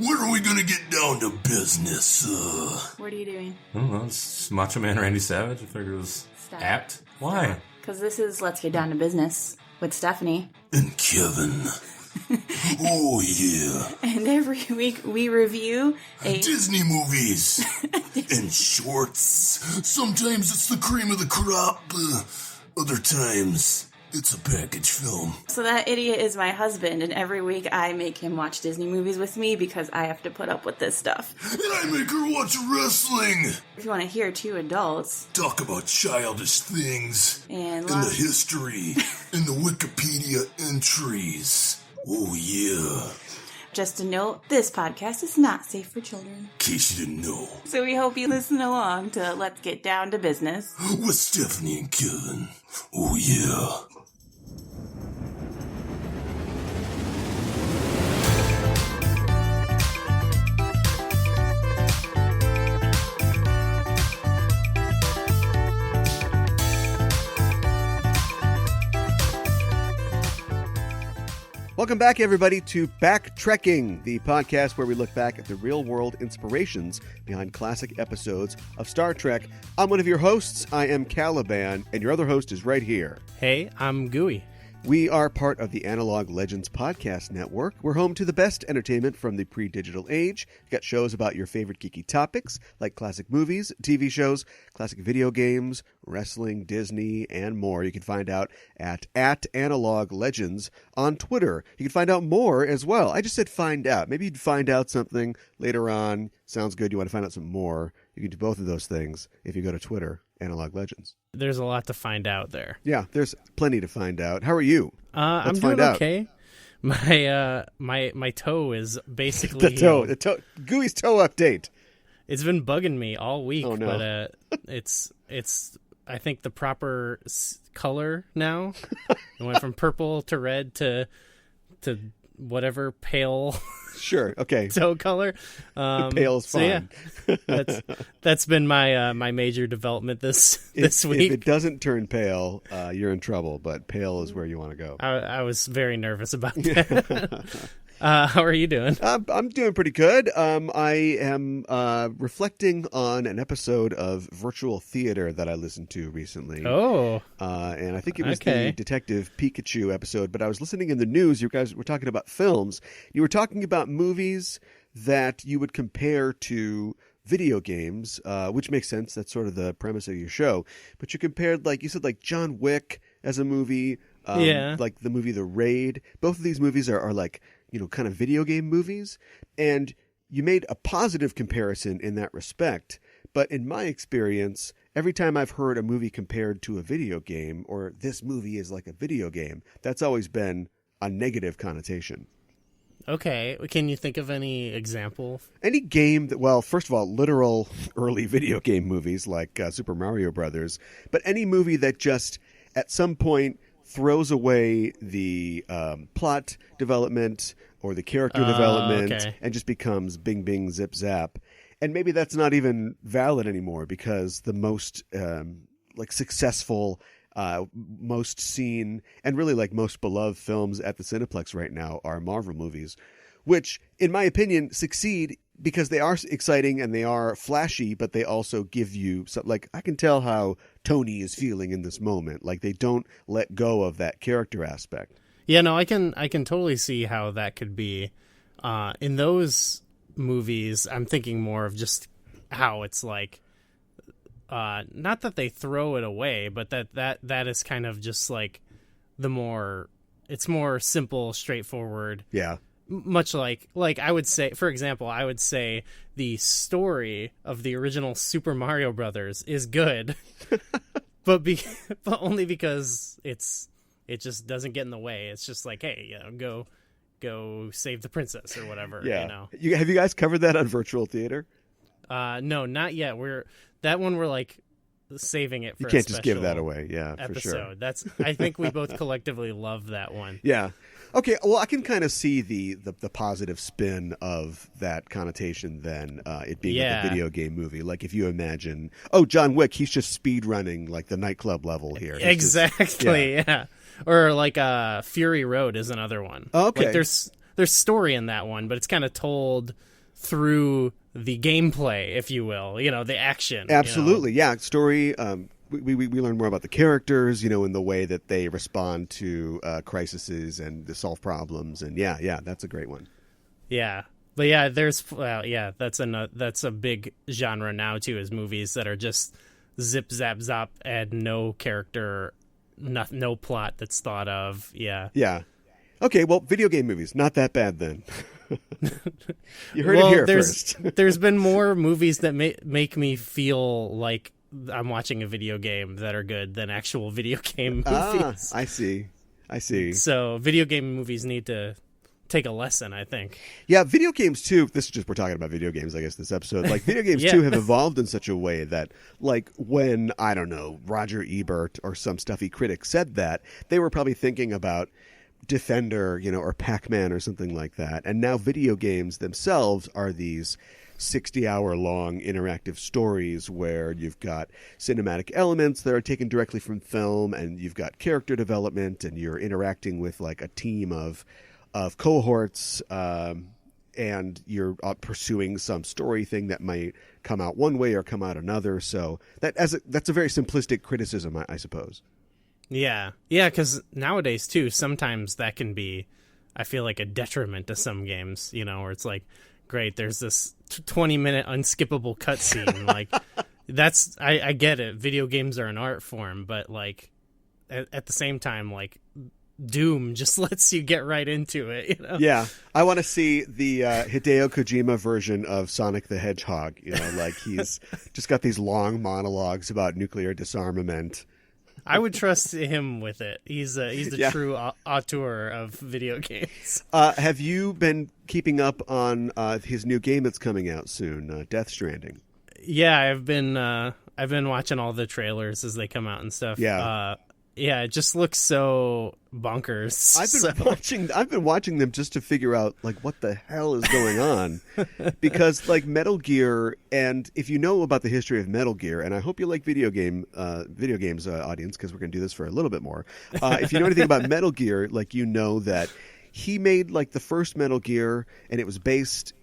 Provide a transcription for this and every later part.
When are we gonna get down to business? What are you doing? I don't know. It's Macho Man Randy Savage. I figured it was apt. Why? Because this is Let's Get Down to Business with Stephanie. And Kevin. Oh, yeah. And every week we review Disney movies and shorts. Sometimes it's the cream of the crop. Other times, it's a package film. So that idiot is my husband, and every week I make him watch Disney movies with me because I have to put up with this stuff. And I make her watch wrestling. If you want to hear two adults Talk about childish things. and And the history. And the Wikipedia entries. Oh, yeah. just a note, this podcast is not safe for children. In case you didn't know. So we hope you listen along to Let's Get Down to Business. With Stephanie and Kevin. Oh, yeah. Welcome back, everybody, to BackTrekking, the podcast where we look back at the real-world inspirations behind classic episodes of Star Trek. I'm one of your hosts. I am Ka1iban, and your other host is right here. Hey, I'm Gooey. We are part of the Analog Legends Podcast Network. We're home to the best entertainment from the pre-digital age. We've got shows about your favorite geeky topics, like classic movies, TV shows, classic video games, wrestling, Disney, and more. You can find out at Analog Legends on Twitter. You can find out more as well. I just said find out. Maybe you'd find out something later on. Sounds good. You want to find out some more. You can do both of those things if you go to Twitter, Analog Legends. There's a lot to find out there. Yeah, there's plenty to find out. How are you? I'm doing okay. My toe is basically the toe. Gooey's toe update. It's been bugging me all week. Oh, no. But it's I think the proper color now. It went from purple to red to whatever pale. Sure. Okay. Toe color. Pale's fine. So yeah, that's been my major development this week. If it doesn't turn pale, you're in trouble. But pale is where you want to go. I was very nervous about that. How are you doing? I'm doing pretty good. I am reflecting on an episode of Virtual Theater that I listened to recently. Oh. And I think it was the Detective Pikachu episode. But I was listening in the news. You guys were talking about films. You were talking about movies that you would compare to video games, which makes sense. That's sort of the premise of your show. But you compared, like you said, like John Wick as a movie. Like the movie The Raid. Both of these movies are like, kind of video game movies. And you made a positive comparison in that respect. But in my experience, every time I've heard a movie compared to a video game, or this movie is like a video game, that's always been a negative connotation. Okay. Can you think of any example? Any game that, well, first of all, literal early video game movies like Super Mario Brothers, but any movie that just at some point throws away the plot development or the character development and just becomes bing, bing, zip, zap. And maybe that's not even valid anymore because the most successful, most seen, and really like most beloved films at the Cineplex right now are Marvel movies, which, in my opinion, succeed because they are exciting and they are flashy, but they also give you something like, I can tell how Tony is feeling in this moment. Like they don't let go of that character aspect. Yeah, no, I can totally see how that could be. In those movies, I'm thinking more of just how it's like, not that they throw it away, but that is kind of just like it's more simple, straightforward. Yeah. Much like I would say, for example, the story of the original Super Mario Brothers is good, but only because it just doesn't get in the way. It's just like, hey, go save the princess or whatever. Yeah. Have you guys covered that on Virtual Theater? No, not yet. We're like saving it for you can't a just give that special away. Yeah, episode. For sure. I think we both collectively love that one. Yeah. Okay, well, I can kind of see the positive spin of that connotation than it being like a video game movie. Like if you imagine, John Wick, he's just speed running like the nightclub level here. Exactly, yeah. Or like Fury Road is another one. Okay. Like there's story in that one, but it's kind of told through the gameplay, if you will, the action. Absolutely, yeah. Story. We learn more about the characters, in the way that they respond to crises and to solve problems, and yeah, that's a great one. Yeah, but that's a big genre now too, is movies that are just zip zap zop and no character, no plot that's thought of. Yeah. Okay, well, video game movies, not that bad then. You heard it here first. There's been more movies that make me feel like I'm watching a video game that are good than actual video game movies. I see. So video game movies need to take a lesson, I think. Yeah, video games too. We're talking about video games, I guess, this episode. Like, video games too have evolved in such a way that, like, when, I don't know, Roger Ebert or some stuffy critic said that, they were probably thinking about Defender, or Pac-Man or something like that. And now video games themselves are these 60-hour-long interactive stories where you've got cinematic elements that are taken directly from film, and you've got character development, and you're interacting with like a team of cohorts, and you're pursuing some story thing that might come out one way or come out another. So that's a very simplistic criticism, I suppose. Yeah, because nowadays, too, sometimes that can be, I feel like, a detriment to some games, where it's like, great, there's this 20-minute unskippable cutscene. Like, I get it. Video games are an art form, but, like, at the same time, like, Doom just lets you get right into it, Yeah, I want to see the Hideo Kojima version of Sonic the Hedgehog, like he's just got these long monologues about nuclear disarmament. I would trust him with it. He's the true auteur of video games. Have you been keeping up on his new game that's coming out soon, Death Stranding? Yeah, I've been watching all the trailers as they come out and stuff. Yeah. It just looks so bonkers. I've been watching them just to figure out like what the hell is going on, because like Metal Gear, and if you know about the history of Metal Gear, and I hope you like video games, audience, because we're going to do this for a little bit more. If you know anything about Metal Gear, like that he made like the first Metal Gear, and it was based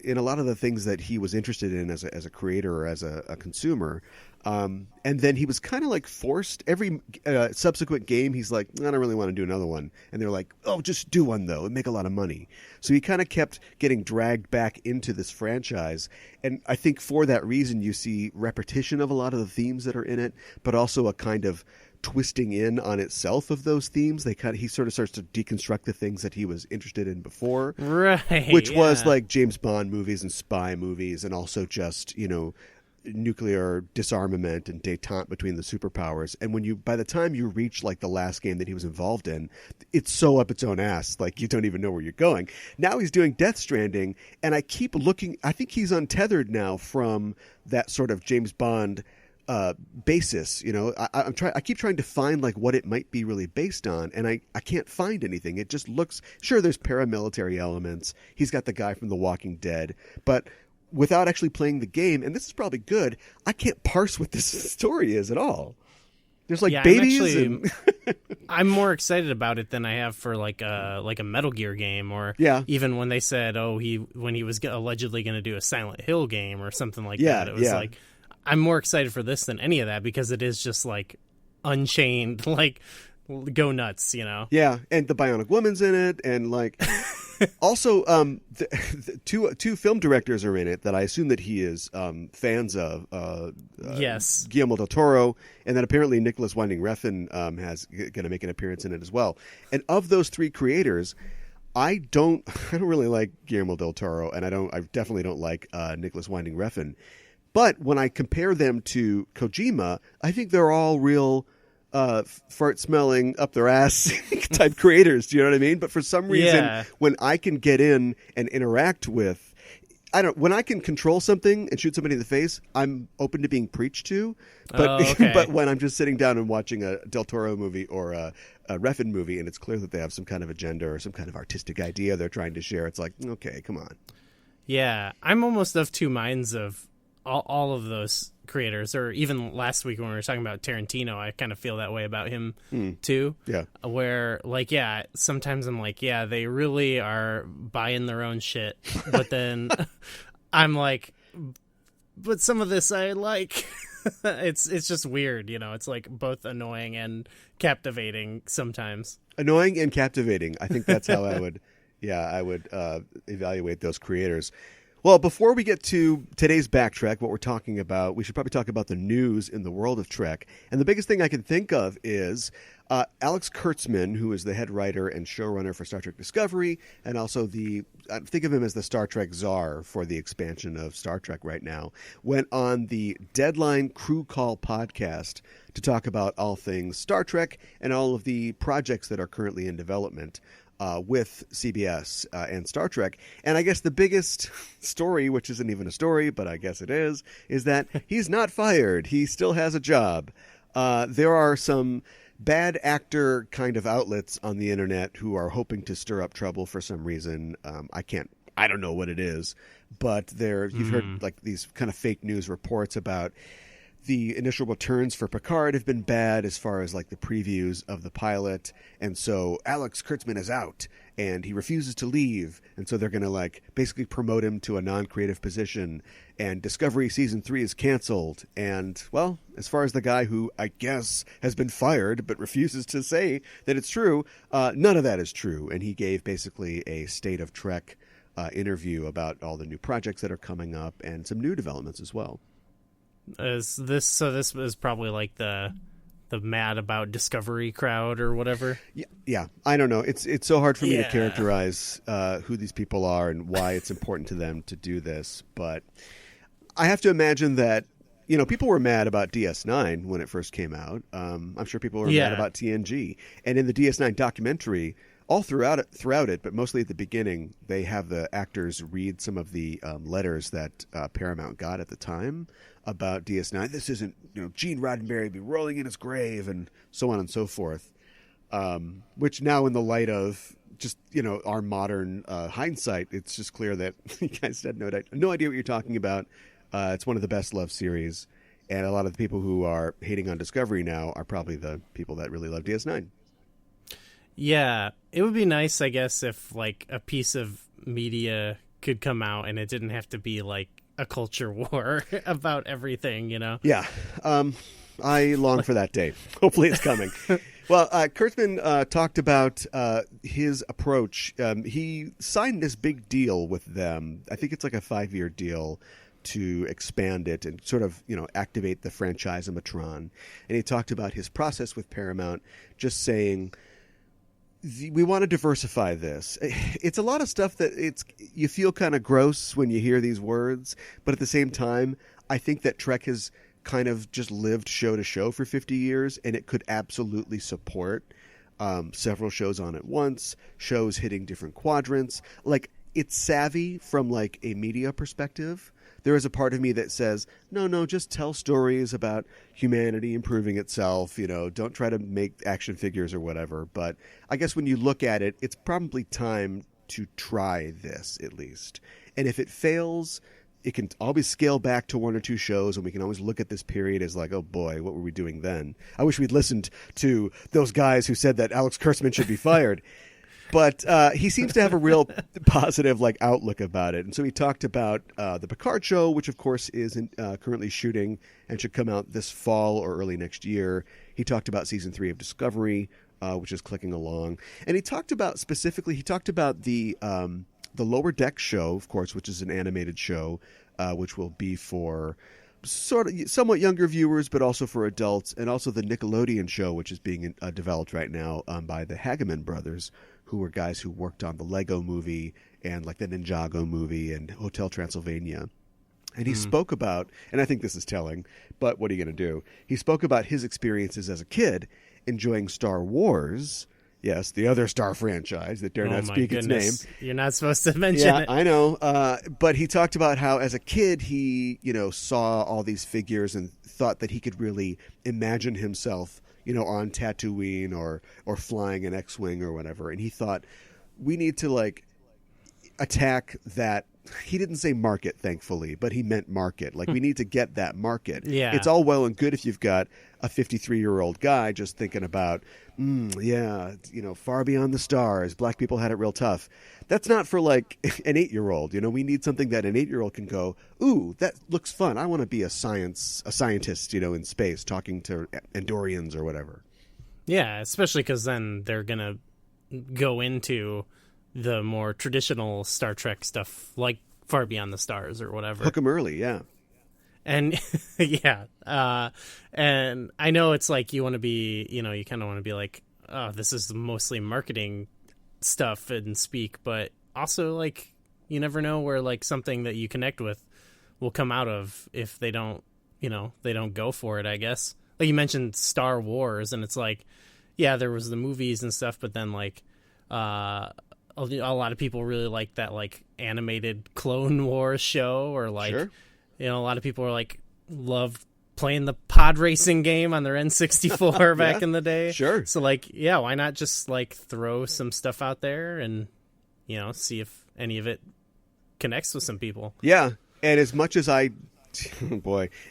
in a lot of the things that he was interested in as a creator or as a consumer. And then he was kind of like forced every subsequent game. He's like, I don't really want to do another one. And they're like, oh, just do one though and make a lot of money. So he kind of kept getting dragged back into this franchise. And I think for that reason, you see repetition of a lot of the themes that are in it, but also a kind of twisting in on itself of those themes. He sort of starts to deconstruct the things that he was interested in before. Right. Which was like James Bond movies and spy movies, and also just, nuclear disarmament and détente between the superpowers. And by the time you reach like the last game that he was involved in, it's so up its own ass, like you don't even know where you're going. Now he's doing Death Stranding, and I keep looking. I think he's untethered now from that sort of James Bond basis. I keep trying to find like what it might be really based on, and I can't find anything. It just looks, sure, there's paramilitary elements. He's got the guy from The Walking Dead, but without actually playing the game, and this is probably good, I can't parse what this story is at all. There's like babies. I'm more excited about it than I have for like a Metal Gear game, or even when they said, when he was allegedly going to do a Silent Hill game or something like that. It was like, I'm more excited for this than any of that, because it is just like Unchained, like go nuts, Yeah, and the Bionic Woman's in it, and like also the two film directors are in it that I assume that he is fans of. Yes, Guillermo del Toro, and then apparently Nicholas Winding Refn has going to make an appearance in it as well. And of those three creators, I don't really like Guillermo del Toro, and I definitely don't like Nicholas Winding Refn. But when I compare them to Kojima, I think they're all real fart smelling up their ass type creators. Do you know what I mean? But for some reason, when I can get in and interact with, when I can control something and shoot somebody in the face, I'm open to being preached to. But but when I'm just sitting down and watching a Del Toro movie or a Refn movie, and it's clear that they have some kind of agenda or some kind of artistic idea they're trying to share, it's like, okay, come on. Yeah, I'm almost of two minds of all of those creators, or even last week when we were talking about Tarantino, I kind of feel that way about him too. Yeah. Where like, sometimes I'm like, they really are buying their own shit. But then I'm like, but some of this I like. It's just weird, it's like both annoying and captivating sometimes. Annoying and captivating. I think that's how I would evaluate those creators. Well, before we get to today's Backtrek, what we're talking about, we should probably talk about the news in the world of Trek. And the biggest thing I can think of is Alex Kurtzman, who is the head writer and showrunner for Star Trek Discovery, and also think of him as the Star Trek czar for the expansion of Star Trek right now, went on the Deadline Crew Call podcast to talk about all things Star Trek and all of the projects that are currently in development with CBS and Star Trek. And I guess the biggest story, which isn't even a story, but I guess it is that he's not fired. He still has a job. There are some bad actor kind of outlets on the internet who are hoping to stir up trouble for some reason. I don't know what it is, but you've heard like these kind of fake news reports about the initial returns for Picard have been bad as far as like the previews of the pilot. And so Alex Kurtzman is out and he refuses to leave. And so they're going to like basically promote him to a non-creative position, and Discovery season 3 is canceled. And well, as far as the guy who I guess has been fired, but refuses to say that it's true, none of that is true. And he gave basically a State of Trek interview about all the new projects that are coming up and some new developments as well. This is probably like the mad about Discovery crowd or whatever. Yeah. I don't know. It's so hard for me to characterize who these people are and why it's important to them to do this. But I have to imagine that people were mad about DS9 when it first came out. I'm sure people were mad about TNG, and in the DS9 documentary, all throughout it, but mostly at the beginning, they have the actors read some of the letters that Paramount got at the time about DS9. This isn't, Gene Roddenberry be rolling in his grave and so on and so forth. Which now, in the light of just, our modern hindsight, it's just clear that you guys had no idea what you're talking about. It's one of the best loved series. And a lot of the people who are hating on Discovery now are probably the people that really love DS9. Yeah, it would be nice, I guess, if like a piece of media could come out and it didn't have to be like a culture war about everything, Yeah, I long for that day. Hopefully it's coming. Well, Kurtzman talked about his approach. He signed this big deal with them. I think it's like a 5-year deal to expand it and sort of, activate the franchise-o-matron. And he talked about his process with Paramount, just saying, we want to diversify this. It's a lot of stuff that you feel kind of gross when you hear these words, but at the same time, I think that Trek has kind of just lived show to show for 50 years, and it could absolutely support several shows on at once, shows hitting different quadrants. Like, it's savvy from like a media perspective. There is a part of me that says, no, just tell stories about humanity improving itself. Don't try to make action figures or whatever. But I guess when you look at it, it's probably time to try this at least. And if it fails, it can always scale back to 1 or 2 shows, and we can always look at this period as like, oh boy, what were we doing then? I wish we'd listened to those guys who said that Alex Kurtzman should be fired. But he seems to have a real positive outlook about it. And so he talked about the Picard show, which, of course, is currently shooting and should come out this fall or early next year. He talked about season 3 of Discovery, which is clicking along. And he talked about the Lower Deck show, of course, which is an animated show, which will be for somewhat younger viewers, but also for adults, and also the Nickelodeon show, which is being developed right now by the Hageman brothers, who were guys who worked on the Lego movie and like the Ninjago movie and Hotel Transylvania. And he spoke about, and I think this is telling, but what are you going to do? He spoke about his experiences as a kid enjoying Star Wars. Yes, the other Star franchise that dare not speak its name. You're not supposed to mention it. I know. But he talked about how as a kid he, saw all these figures and thought that he could really imagine himself on Tatooine or flying an X-Wing or whatever. And he thought, we need to attack that he didn't say market, thankfully, but he meant market. Like, we need to get that market. Yeah. It's all well and good if you've got a 53-year-old guy just thinking about, Far Beyond the Stars, black people had it real tough. That's not for, like, an 8-year-old. We need something that an 8-year-old can go, ooh, that looks fun. I want to be a scientist, in space, talking to Andorians or whatever. Yeah, especially because then they're going to go into the more traditional Star Trek stuff, like Far Beyond the Stars or whatever. Hook 'em early, yeah. And yeah, and I know it's like you want to be, you kind of want to be like, oh, this is mostly marketing stuff and speak, but also like you never know where like something that you connect with will come out of if they don't, they don't go for it, I guess. Like you mentioned Star Wars, and it's like, yeah, there was the movies and stuff, but then like a lot of people really like that like animated Clone Wars show, or like, sure. A lot of people are like loved playing the pod racing game on their N64 back in the day. Sure. So like, yeah, why not just like throw some stuff out there and, see if any of it connects with some people. Yeah. And as much as I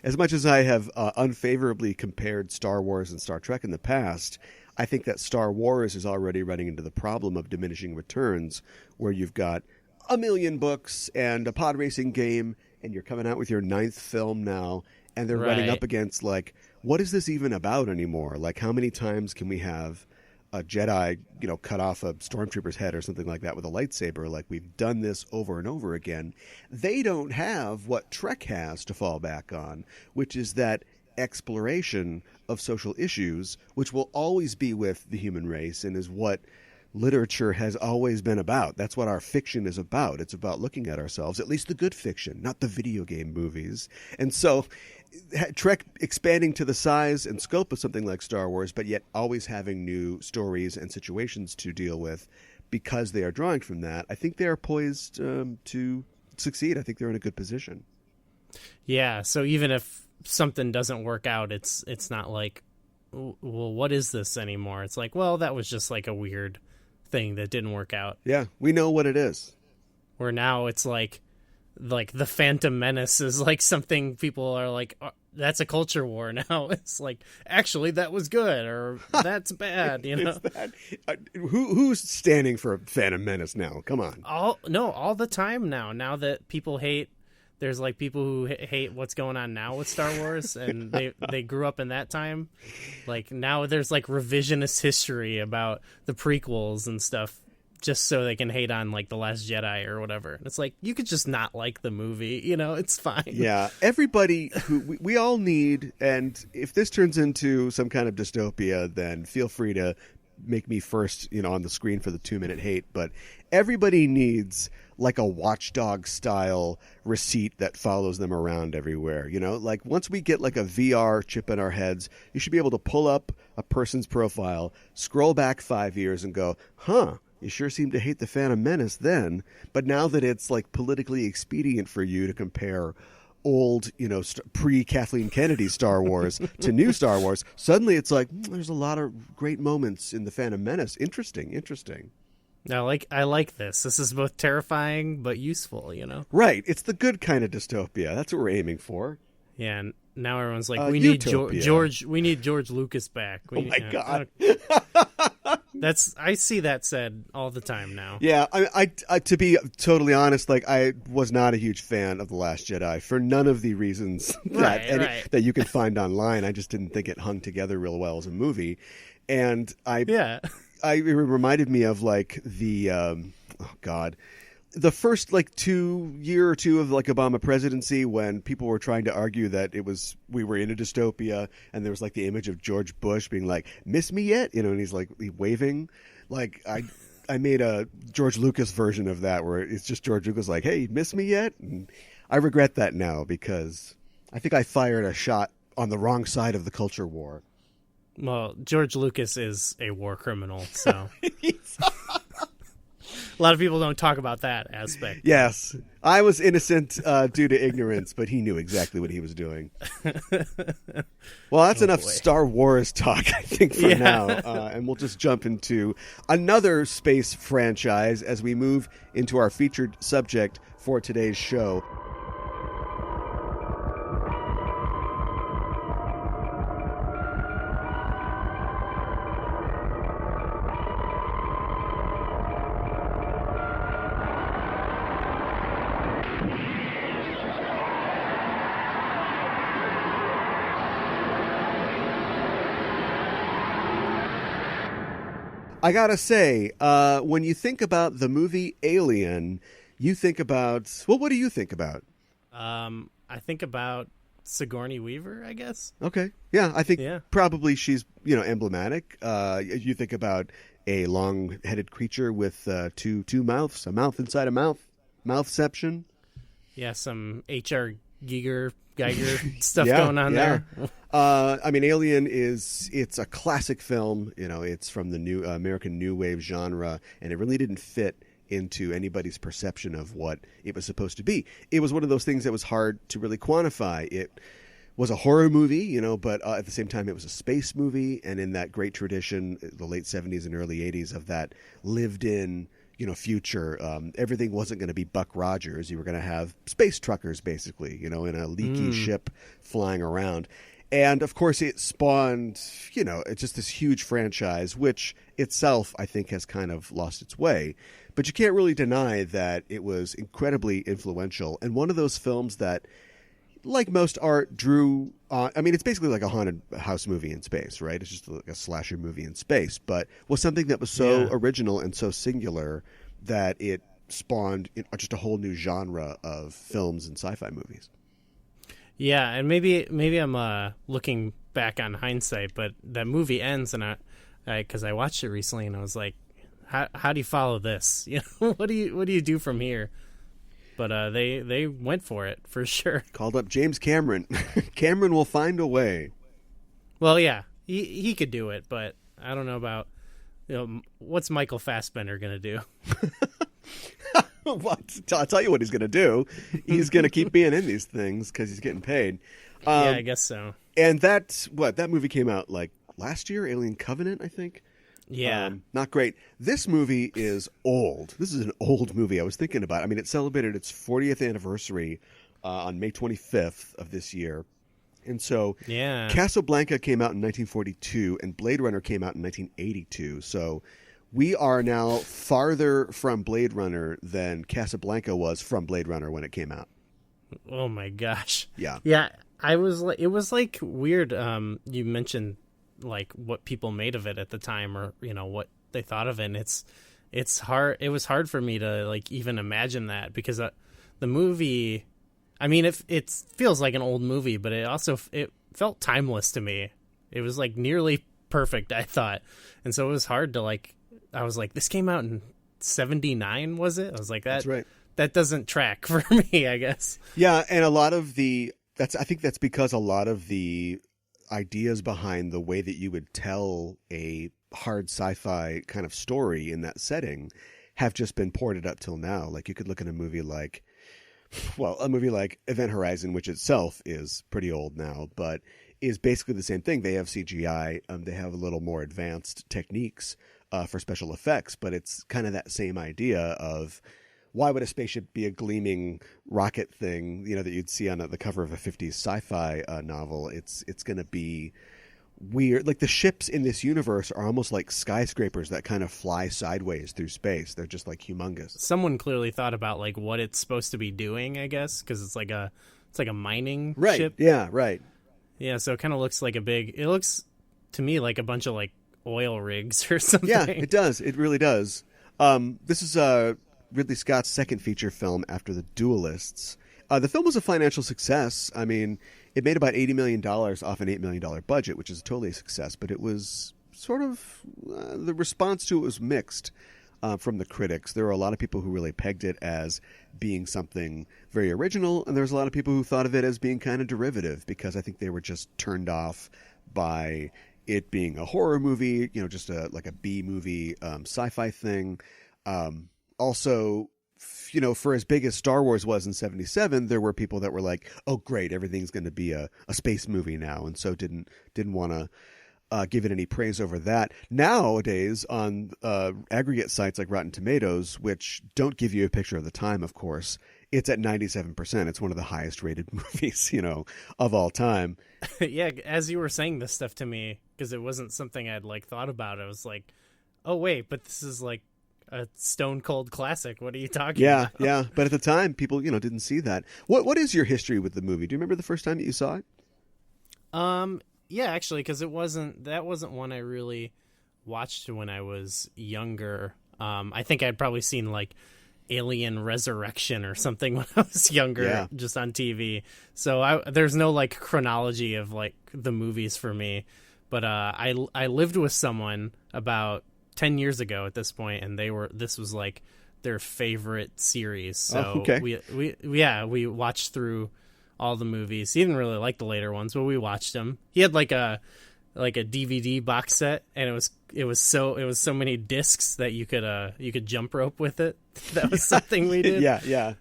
have unfavorably compared Star Wars and Star Trek in the past, I think that Star Wars is already running into the problem of diminishing returns, where you've got a million books and a pod racing game, and you're coming out with your 9th film now, and they're running up against, like, what is this even about anymore? Like, how many times can we have a Jedi, cut off a stormtrooper's head or something like that with a lightsaber? Like, we've done this over and over again. They don't have what Trek has to fall back on, which is that exploration of social issues, which will always be with the human race and is what literature has always been about. That's what our fiction is about. It's about looking at ourselves, at least the good fiction, not the video game movies. And so Trek expanding to the size and scope of something like Star Wars, but yet always having new stories and situations to deal with because they are drawing from that, I think they are poised to succeed. I think they're in a good position. Yeah, so even if something doesn't work out, it's not like, well, what is this anymore? It's like, well, that was just like a weird thing that didn't work out. Yeah, we know what it is. Where now it's like the Phantom Menace is like something people are like, oh, that's a culture war now. It's like, actually that was good, or that's bad, Who's standing for Phantom Menace now? Come on. All the time now that people hate, there's like people who hate what's going on now with Star Wars, and they grew up in that time. Like now there's like revisionist history about the prequels and stuff, just so they can hate on like The Last Jedi or whatever. And it's like, you could just not like the movie, it's fine. Yeah, everybody who we all need, and if this turns into some kind of dystopia, then feel free to make me first, on the screen for the 2-minute hate. But everybody needs like a Watchdog style receipt that follows them around everywhere. Like once we get like a VR chip in our heads, you should be able to pull up a person's profile, scroll back 5 years and go, you sure seem to hate the Phantom Menace then. But now that it's like politically expedient for you to compare old, pre-Kathleen Kennedy Star Wars to new Star Wars, suddenly it's like, there's a lot of great moments in the Phantom Menace. Interesting. I like this. This is both terrifying but useful, Right. It's the good kind of dystopia. That's what we're aiming for. Yeah, and now everyone's like, we need George Lucas back. My God. I see that said all the time now. Yeah, I to be totally honest, like I was not a huge fan of The Last Jedi for none of the reasons that you can find online. I just didn't think it hung together real well as a movie. And it reminded me of like the the first like year or two of like Obama presidency, when people were trying to argue that we were in a dystopia, and there was like the image of George Bush being like, "Miss me yet?" And he's like waving. Like I made a George Lucas version of that where it's just George Lucas like, "Hey, miss me yet?" And I regret that now because I think I fired a shot on the wrong side of the culture war. Well, George Lucas is a war criminal, so a lot of people don't talk about that aspect. Yes. I was innocent due to ignorance, but he knew exactly what he was doing. Well, that's enough Star Wars talk, I think, for now. And we'll just jump into another space franchise as we move into our featured subject for today's show. I gotta say, when you think about the movie Alien, you think about... Well, what do you think about? I think about Sigourney Weaver, I guess. Okay. Yeah, I think probably she's, emblematic. You think about a long-headed creature with two mouths, a mouth inside a mouth, mouthception. Yeah, some H.R. Geiger stuff going on there. Alien it's a classic film. It's from the new American New Wave genre, and it really didn't fit into anybody's perception of what it was supposed to be. It was one of those things that was hard to really quantify. It was a horror movie, but at the same time it was a space movie, and in that great tradition, the late 70s and early 80s of that lived-in future. Everything wasn't going to be Buck Rogers. You were going to have space truckers, basically, in a leaky ship flying around. And, of course, it spawned, it's just this huge franchise, which itself, I think, has kind of lost its way. But you can't really deny that it was incredibly influential. And one of those films that, like most art, drew... it's basically like a haunted house movie in space, right? It's just like a slasher movie in space, but was something that was so original and so singular that it spawned just a whole new genre of films and sci-fi movies. Yeah, and maybe I'm looking back on hindsight, but that movie ends, and because I watched it recently, and I was like, how do you follow this? What do you do from here? But they went for it, for sure. Called up James Cameron. Cameron will find a way. Well, yeah, he could do it, but I don't know about, what's Michael Fassbender going to do? I'll tell you what he's going to do. He's going to keep being in these things because he's getting paid. Yeah, I guess so. And that movie came out like last year, Alien Covenant, I think. Yeah. Not great. This movie is old. This is an old movie I was thinking about. It celebrated its 40th anniversary on May 25th of this year. And so Casablanca came out in 1942 and Blade Runner came out in 1982. So we are now farther from Blade Runner than Casablanca was from Blade Runner when it came out. Oh my gosh. Yeah. Yeah. It was like weird. You mentioned like what people made of it at the time, or what they thought of it. And it's hard. It was hard for me to like even imagine that, because the movie, it feels like an old movie, but it felt timeless to me. It was like nearly perfect, I thought. And so it was hard to like, I was like, this came out in 79, was it? I was like, that's right. That doesn't track for me, I guess. Yeah. And a lot of I think that's because a lot of the ideas behind the way that you would tell a hard sci-fi kind of story in that setting have just been ported up till now. Like you could look at a movie like Event Horizon, which itself is pretty old now, but is basically the same thing. They have CGI. They have a little more advanced techniques for special effects, but it's kind of that same idea of, why would a spaceship be a gleaming rocket thing, that you'd see on the cover of a 50s sci-fi novel? It's going to be weird. Like the ships in this universe are almost like skyscrapers that kind of fly sideways through space. They're just like humongous. Someone clearly thought about like what it's supposed to be doing, I guess, because it's like a mining ship. Yeah, right. Yeah, so it kind of looks like it looks to me like a bunch of like oil rigs or something. Yeah, it does. It really does. This is Ridley Scott's second feature film after The Duelists. The film was a financial success. It made about $80 million off an $8 million budget, which is totally a success, but it was sort of, the response to it was mixed from the critics. There were a lot of people who really pegged it as being something very original, and there was a lot of people who thought of it as being kind of derivative, because I think they were just turned off by it being a horror movie, just like a B movie sci-fi thing. Also, for as big as Star Wars was in 77, there were people that were like, oh, great, everything's going to be a space movie now. And so didn't want to give it any praise over that. Nowadays, on aggregate sites like Rotten Tomatoes, which don't give you a picture of the time, of course, it's at 97%. It's one of the highest rated movies, of all time. Yeah, as you were saying this stuff to me, because it wasn't something I'd like thought about, I was like, oh, wait, but this is like a stone cold classic. What are you talking about? Yeah. But at the time, people, didn't see that. What is your history with the movie? Do you remember the first time that you saw it? Yeah, actually, because that wasn't one I really watched when I was younger. I think I'd probably seen like Alien Resurrection or something when I was younger, just on TV. So there's no like chronology of like the movies for me. But I lived with someone about 10 years ago at this point, and this was like their favorite series. So we watched through all the movies. He didn't really like the later ones, but we watched them. He had like a DVD box set, and it was so many discs that you could jump rope with it. That was something we did. Yeah.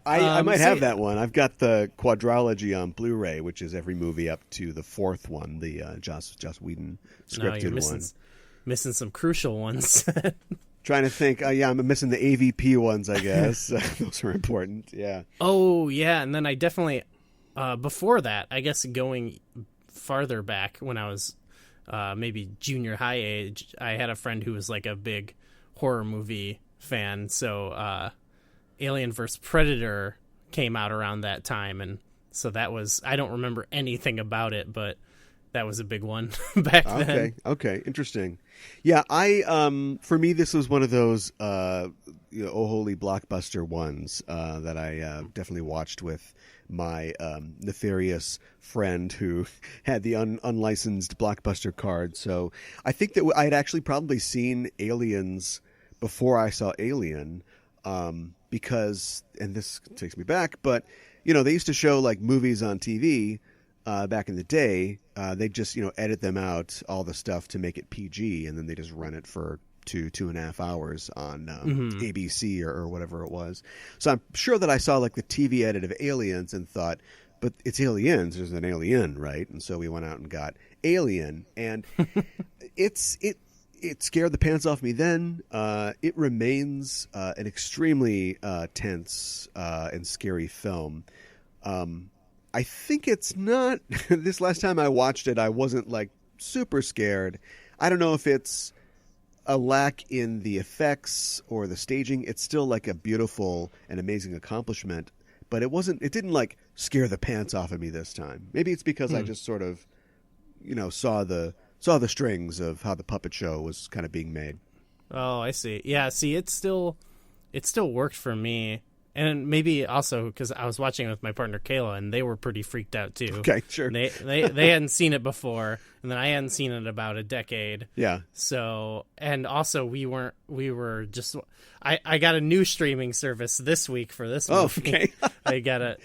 I might have that one. I've got the quadrilogy on Blu-ray, which is every movie up to the fourth one, the Joss Whedon scripted one. Missing some crucial ones. Trying to think. I'm missing the AVP ones, I guess. Those are important. Yeah. Oh, yeah. And then I definitely, before that, I guess going farther back when I was maybe junior high age, I had a friend who was like a big horror movie fan. So Alien vs. Predator came out around that time. And so that was, I don't remember anything about it, but that was a big one back then. Okay, interesting. Yeah, for me, this was one of those oh holy blockbuster ones that I definitely watched with my nefarious friend who had the unlicensed Blockbuster card. So I think that I had actually probably seen Aliens before I saw Alien, because, and this takes me back, but they used to show like movies on TV. Back in the day, they just, edit them out, all the stuff to make it PG, and then they just run it for 2.5 hours on ABC or whatever it was. So I'm sure that I saw like the TV edit of Aliens and thought, but it's Aliens, there's an alien, right? And so we went out and got Alien, and it scared the pants off me then. It remains an extremely tense and scary film. I think it's not. This last time I watched it, I wasn't like super scared. I don't know if it's a lack in the effects or the staging. It's still like a beautiful and amazing accomplishment, but it didn't like scare the pants off of me this time. Maybe it's because I just sort of, saw the strings of how the puppet show was kind of being made. Oh, I see. Yeah, see, it still worked for me. And maybe also because I was watching it with my partner Kayla, and they were pretty freaked out too. Okay, sure. They hadn't seen it before, and then I hadn't seen it in about a decade. Yeah. So, and also we were just. I got a new streaming service this week for this movie. Oh, okay. I got a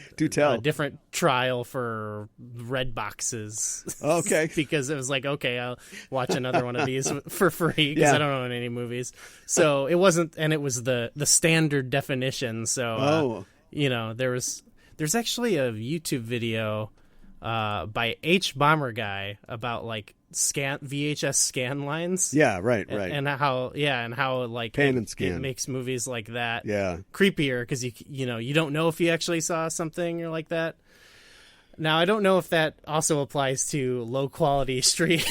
different trial for red boxes. Okay. Because it was like, okay, I'll watch another one of these for free because I don't own any movies. So it wasn't, and it was the standard definition. So there's actually a YouTube video by H Bomber Guy about like VHS scan lines. Yeah, right. And how like pan and scan it makes movies like that yeah creepier because you don't know if you actually saw something or like that. Now I don't know if that also applies to low quality streaming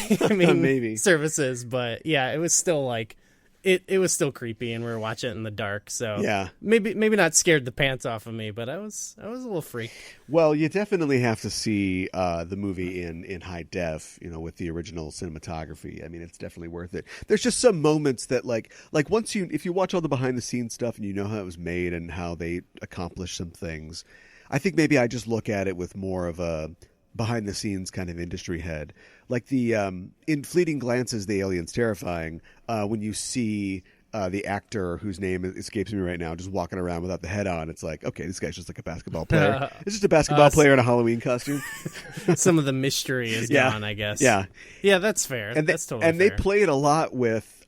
maybe services, but yeah, it was still like it was still creepy, and we were watching it in the dark. So yeah, maybe not scared the pants off of me, but I was a little freaked. Well, you definitely have to see the movie in high def, with the original cinematography. I mean, it's definitely worth it. There's just some moments that like once if you watch all the behind the scenes stuff and you know how it was made and how they accomplished some things, I think maybe I just look at it with more of a behind the scenes kind of industry head. Like the in fleeting glances, the alien's terrifying. When you see the actor whose name escapes me right now just walking around without the head on, it's like, okay, this guy's just like a basketball player. It's just a basketball player in a Halloween costume. Some of the mystery is gone, I guess. Yeah, that's fair. And that's totally fair. They play it a lot with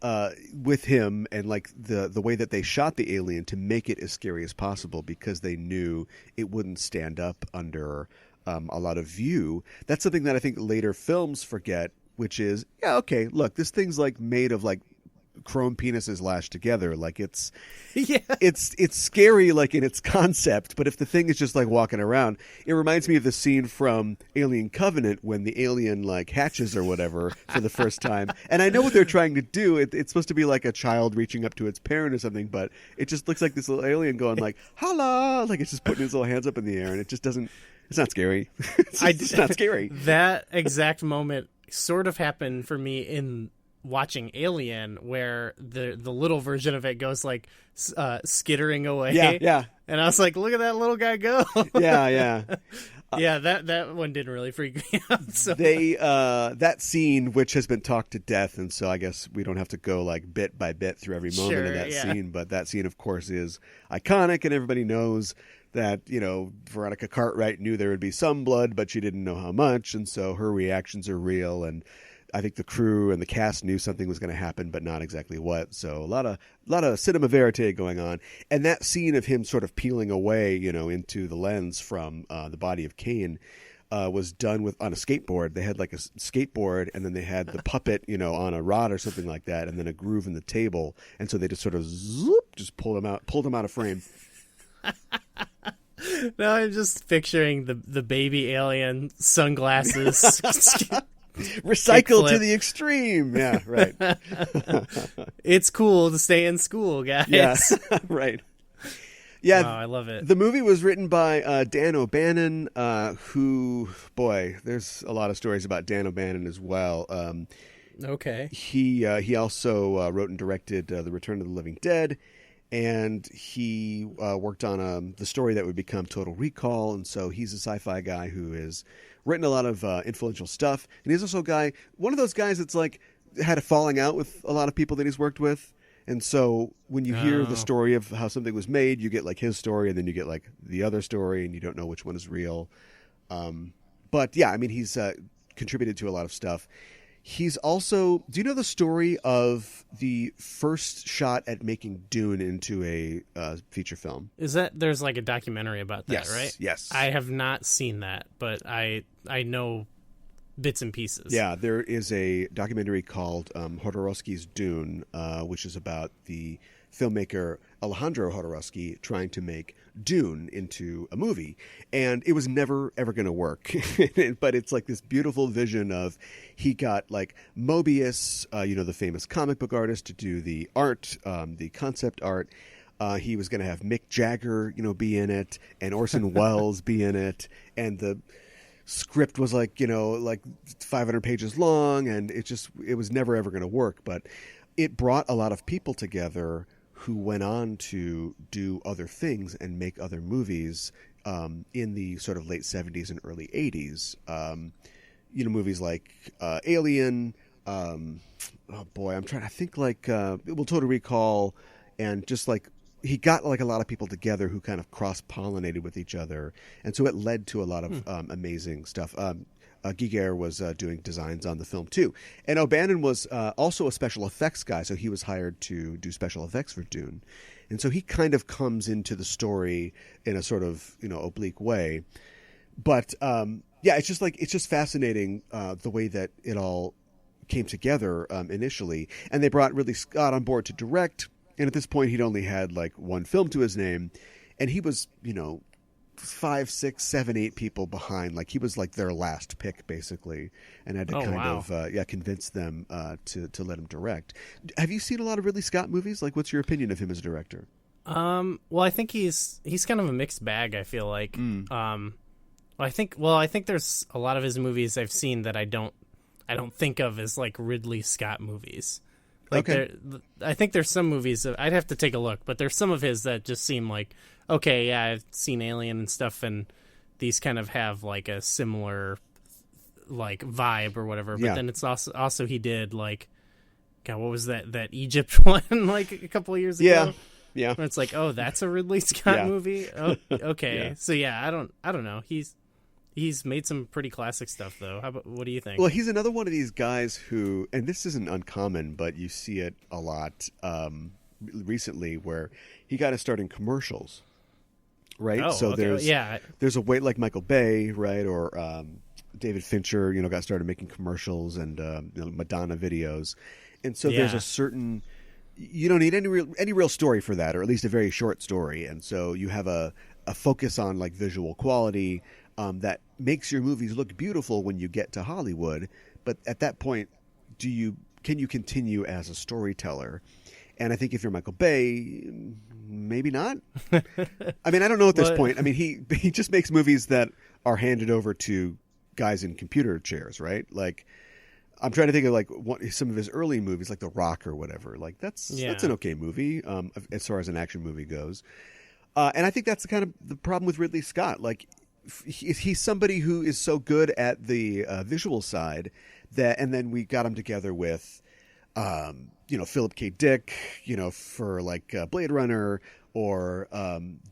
with him and like the way that they shot the alien to make it as scary as possible because they knew it wouldn't stand up under a lot of view. That's something that I think later films forget, which is, yeah, okay, look, this thing's like made of like chrome penises lashed together. Like it's scary like in its concept, but if the thing is just like walking around, it reminds me of the scene from Alien Covenant when the alien like hatches or whatever for the first time. And I know what they're trying to do. It's supposed to be like a child reaching up to its parent or something, but it just looks like this little alien going like, holla, like it's just putting his little hands up in the air, and it just doesn't, it's not scary. It's not scary. That exact moment sort of happened for me in watching Alien, where the little version of it goes like skittering away. Yeah. And I was like, look at that little guy go. Yeah. Yeah, that one didn't really freak me out. So. They that scene, which has been talked to death, and so I guess we don't have to go like bit by bit through every moment of that scene. But that scene, of course, is iconic, and everybody knows that, you know, Veronica Cartwright knew there would be some blood, but she didn't know how much, and so her reactions are real. And I think the crew and the cast knew something was going to happen, but not exactly what. So a lot of cinema verite going on. And that scene of him sort of peeling away, you know, into the lens from the body of Kane was done on a skateboard. They had like a skateboard, and then they had the puppet, you know, on a rod or something like that, and then a groove in the table. And so they just sort of just pulled him out of frame. Now I'm just picturing the baby alien sunglasses. Recycled to the extreme. Yeah, right. It's cool to stay in school, guys. Yeah, right. Yeah, wow, I love it. The movie was written by Dan O'Bannon, who, boy, there's a lot of stories about Dan O'Bannon as well. Okay. He also wrote and directed The Return of the Living Dead, and he worked on the story that would become Total Recall, and so he's a sci-fi guy who has written a lot of influential stuff. And he's also one of those guys that's like had a falling out with a lot of people that he's worked with. And so when you hear the story of how something was made, you get like his story, and then you get like the other story, and you don't know which one is real. But yeah, I mean, he's contributed to a lot of stuff. He's also, do you know the story of the first shot at making Dune into a feature film? Is that, there's like a documentary about that, yes, right? Yes. I have not seen that, but I know bits and pieces. Yeah, there is a documentary called Jodorowsky's Dune, which is about the filmmaker Alejandro Jodorowsky trying to make Dune into a movie, and it was never ever going to work. But it's like this beautiful vision of, he got like Mobius, the famous comic book artist, to do the art, the concept art. He was going to have Mick Jagger, be in it, and Orson Welles be in it, and the script was like 500 pages long, and it was never ever going to work. But it brought a lot of people together who went on to do other things and make other movies in the sort of late 70s and early 80s. Movies like Alien, I'm trying to think, like Total Recall, and just like he got like a lot of people together who kind of cross-pollinated with each other, and so it led to a lot of amazing stuff. Giger was doing designs on the film too, and O'Bannon was also a special effects guy, so he was hired to do special effects for Dune, and so he kind of comes into the story in a sort of oblique way. But it's just fascinating the way that it all came together initially, and they brought Ridley Scott on board to direct. And at this point, he'd only had like one film to his name, and he was 5, 6, 7, 8 people behind. Like he was like their last pick basically, and had to convince them to let him direct. Have you seen a lot of Ridley Scott movies? Like, what's your opinion of him as a director? Well, I think he's kind of a mixed bag. I feel like. I think there's a lot of his movies I've seen that I don't think of as like Ridley Scott movies. Like I think there's some movies that I'd have to take a look, but there's some of his that just seem like, okay, yeah, I've seen Alien and stuff, and these kind of have like a similar like vibe or whatever. But then it's also he did like, God, what was that Egypt one like a couple of years ago? Yeah. Where it's like, oh, that's a Ridley Scott movie. Oh, okay. Yeah. So yeah, I don't know. He's He's made some pretty classic stuff, though. What do you think? Well, he's another one of these guys who, and this isn't uncommon, but you see it a lot recently, where he got to start in commercials, right? Oh, so okay. there's a way like Michael Bay, right, or David Fincher, got started making commercials and Madonna videos, and so there's a certain. You don't need any real story for that, or at least a very short story, and so you have a focus on like visual quality that makes your movies look beautiful when you get to Hollywood. But at that point, can you continue as a storyteller? And I think if you're Michael Bay, maybe not. I mean, I don't know at this point. I mean, he just makes movies that are handed over to guys in computer chairs, right? Like, I'm trying to think of like some of his early movies, like The Rock or whatever. Like that's an okay movie as far as an action movie goes. And I think that's kind of the problem with Ridley Scott. Like he's somebody who is so good at the visual side and then we got him together with, Philip K. Dick, for like Blade Runner, or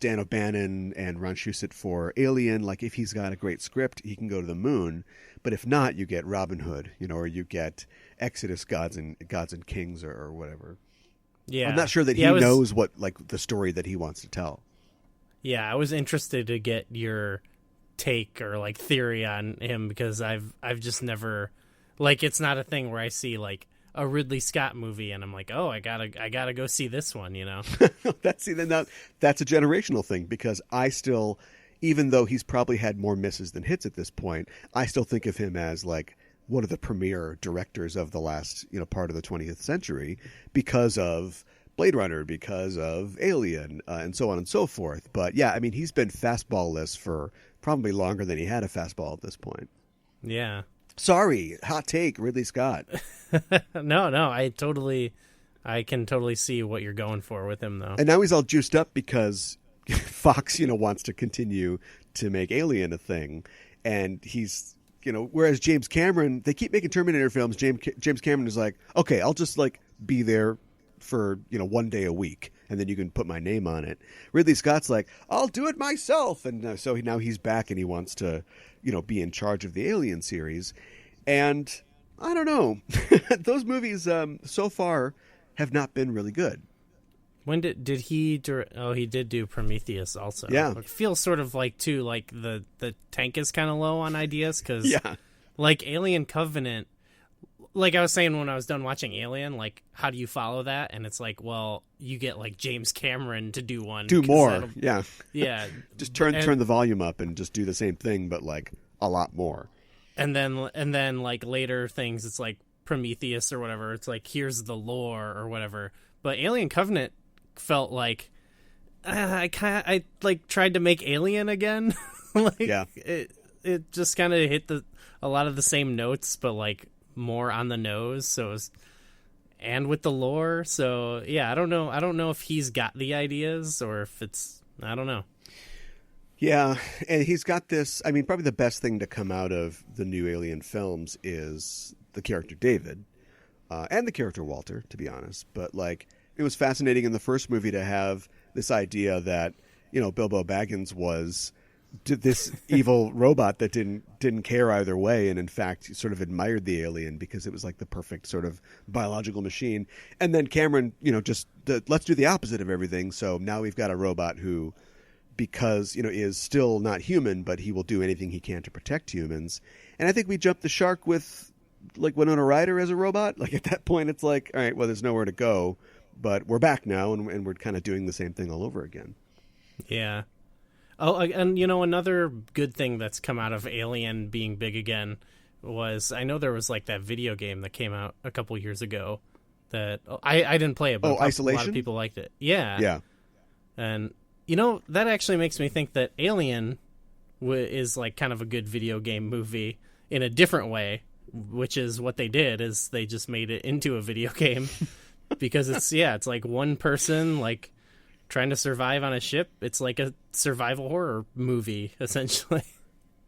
Dan O'Bannon and Ron Shusett for Alien. Like if he's got a great script, he can go to the moon. But if not, you get Robin Hood, or you get Exodus, Gods and Kings, or whatever. Yeah, I'm not sure that he knows what like the story that he wants to tell. Yeah, I was interested to get your take or like theory on him, because I've just never, like, it's not a thing where I see like a Ridley Scott movie and I'm like, oh, I gotta go see this one. That's a generational thing, because I still. Even though he's probably had more misses than hits at this point, I still think of him as like one of the premier directors of the last, part of the 20th century, because of Blade Runner, because of Alien, and so on and so forth. But yeah, I mean, he's been fastball-less for probably longer than he had a fastball at this point. Yeah. Sorry, hot take, Ridley Scott. No, I can totally see what you're going for with him, though. And now he's all juiced up because Fox, wants to continue to make Alien a thing, and he's, whereas James Cameron, they keep making Terminator films. James Cameron is like, okay, I'll just like be there for 1 day a week, and then you can put my name on it. Ridley Scott's like, I'll do it myself, and so now he's back and he wants to, be in charge of the Alien series, and I don't know, those movies so far have not been really good. When did he he did do Prometheus also. Yeah. It feels sort of like, too, like the tank is kind of low on ideas, because like Alien Covenant, like I was saying when I was done watching Alien, like how do you follow that? And it's like, well, you get like James Cameron to do one. Do more. Yeah. Yeah. Just turn the volume up and just do the same thing, but like a lot more. And then like later things, it's like Prometheus or whatever. It's like, here's the lore or whatever. But Alien Covenant felt like I like tried to make Alien again. Like, yeah, it just kind of hit a lot of the same notes, but like more on the nose. So it was, and with the lore. So yeah, I don't know if he's got the ideas or if I don't know. Yeah, and he's got this. I mean, probably the best thing to come out of the new Alien films is the character David and the character Walter, to be honest. But like, it was fascinating in the first movie to have this idea that, Bilbo Baggins was this evil robot that didn't care either way, and in fact sort of admired the alien because it was like the perfect sort of biological machine. And then Cameron, let's do the opposite of everything. So now we've got a robot who, because is still not human, but he will do anything he can to protect humans. And I think we jumped the shark with like Winona Ryder as a robot. Like at that point, it's like, all right, well, there's nowhere to go. But we're back now, and we're kind of doing the same thing all over again. Yeah. Oh, and another good thing that's come out of Alien being big again was, I know there was like that video game that came out a couple years ago that I didn't play it, but Isolation? A lot of people liked it. Yeah. Yeah. And that actually makes me think that Alien is like kind of a good video game movie in a different way, which is what they did is they just made it into a video game. Because it's like one person like trying to survive on a ship. It's like a survival horror movie, essentially.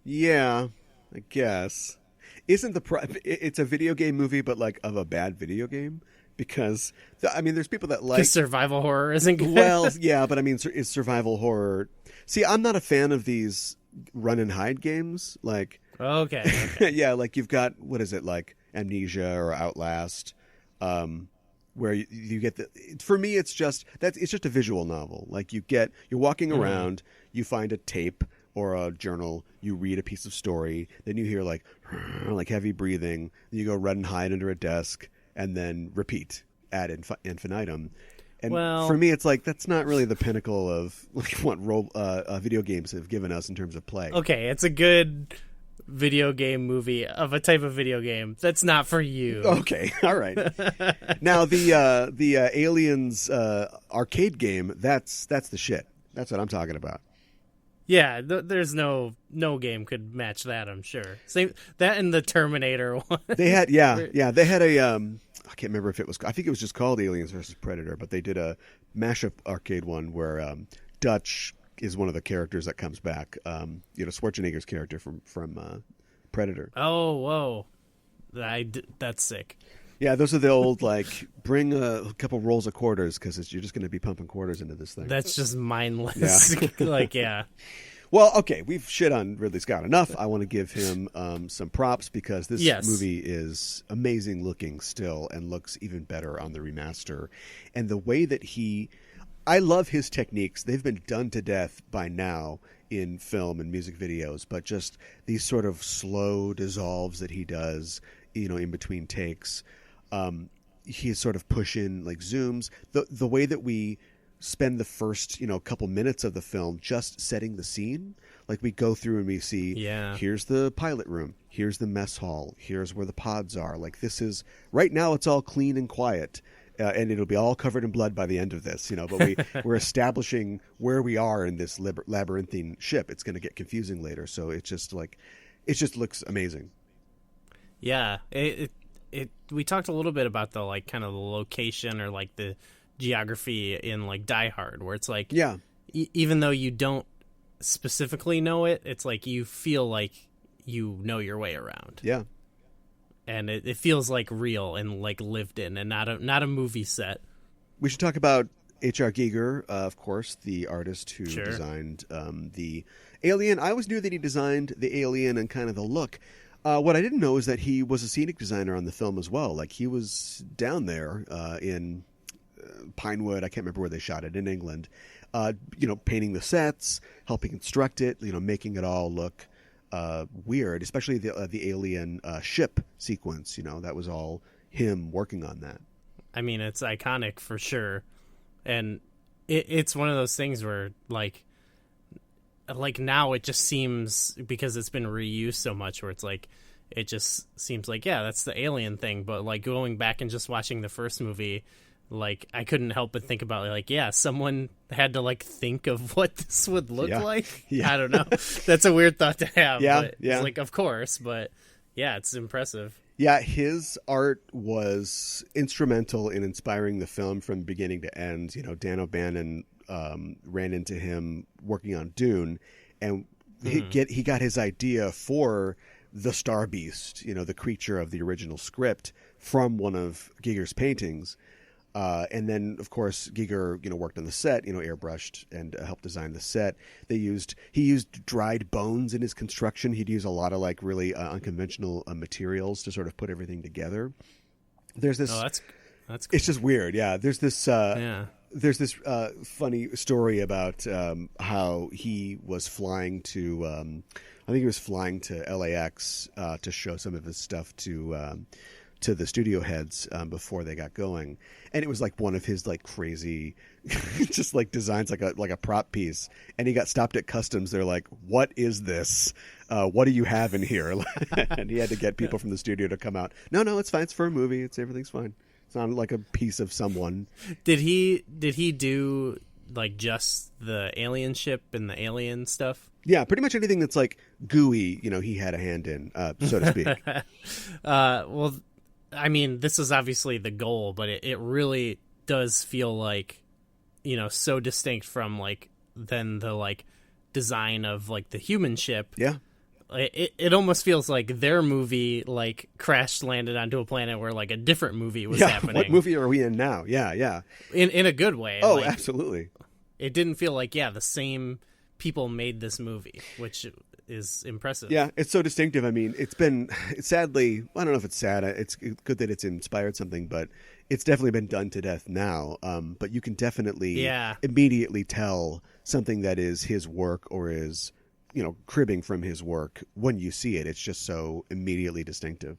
Yeah, I guess. Isn't it's a video game movie, but like of a bad video game? Because there's people that like survival horror isn't good. Well, yeah, but is survival horror? See, I'm not a fan of these run and hide games. Like, Okay. yeah, like you've got, what is it, like Amnesia or Outlast, where you get for me, it's just a visual novel. Like you're walking around, you find a tape or a journal, you read a piece of story, then you hear like heavy breathing, then you go run and hide under a desk, and then repeat ad infinitum. And for me, it's like that's not really the pinnacle of like what video games have given us in terms of play. Okay, it's a good video game movie of a type of video game that's not for you. Okay, all right. Now the Aliens arcade game, that's the shit. That's what I'm talking about. Yeah, there's no game could match that, I'm sure. Same that and the Terminator one. They had they had a I can't remember if it was, I think it was just called Aliens versus Predator, but they did a mashup arcade one where Dutch is one of the characters that comes back. Schwarzenegger's character from Predator. Oh, whoa. That's sick. Yeah, those are the old, like, bring a couple rolls of quarters because you're just going to be pumping quarters into this thing. That's just mindless. Yeah. Well, okay, we've shit on Ridley Scott enough. I want to give him some props because this movie is amazing looking still and looks even better on the remaster. And the way that I love his techniques. They've been done to death by now in film and music videos, but just these sort of slow dissolves that he does, in between takes. He's sort of push in like zooms. The way that we spend the first, couple minutes of the film just setting the scene. Like we go through and we see, here's the pilot room, here's the mess hall, here's where the pods are. Like this is, right now it's all clean and quiet. And it'll be all covered in blood by the end of this, but we're establishing where we are in this labyrinthine ship. It's going to get confusing later. So it just looks amazing. Yeah. We talked a little bit about the, like, kind of the location or like the geography in like Die Hard, where it's like, even though you don't specifically know it, it's like you feel like you know your way around. Yeah. And it feels like real and like lived in, and not a movie set. We should talk about H.R. Giger, of course, the artist who designed the Alien. I always knew that he designed the Alien and kind of the look. What I didn't know is that he was a scenic designer on the film as well. Like he was down there in Pinewood. I can't remember where they shot it, in England. Painting the sets, helping construct it. Making it all look weird, especially the alien ship sequence. That was all him working on that. I mean, it's iconic for sure, and it's one of those things where like now it just seems, because it's been reused so much, where it's like it just seems like that's the alien thing. But like going back and just watching the first movie, like I couldn't help but think about like someone had to like think of what this would look like. I don't know. That's a weird thought to have. It's like, of course, but it's impressive. Yeah, his art was instrumental in inspiring the film from beginning to end. Dan O'Bannon ran into him working on Dune, and he got his idea for the Star Beast, the creature of the original script, from one of Giger's paintings. And then, of course, Giger, worked on the set, airbrushed and helped design the set. He used dried bones in his construction. He'd use a lot of like really unconventional materials to sort of put everything together. There's this. Oh, that's cool. It's just weird. Yeah. There's this. There's this funny story about how he was flying to. I think he was flying to LAX to show some of his stuff to the studio heads before they got going, and it was like one of his like crazy just like designs, like a prop piece, and he got stopped at customs. They're like, what is this? What do you have in here? And he had to get people from the studio to come out. No, it's fine, it's for a movie, everything's fine. It's not like a piece of someone. Did he do like just the alien ship and the alien stuff? Yeah, pretty much anything that's like gooey, he had a hand in, so to speak. Well, I mean, this is obviously the goal, but it really does feel like, so distinct from like then the like design of like the human ship. Yeah. It almost feels like their movie like crash landed onto a planet where like a different movie was happening. What movie are we in now? Yeah. In a good way. Oh, like, absolutely. It didn't feel like the same people made this movie, which is impressive. Yeah, it's so distinctive. I mean, it's sadly, I don't know if it's sad. It's good that it's inspired something, but it's definitely been done to death now. But you can definitely immediately tell something that is his work or is, cribbing from his work when you see it. It's just so immediately distinctive.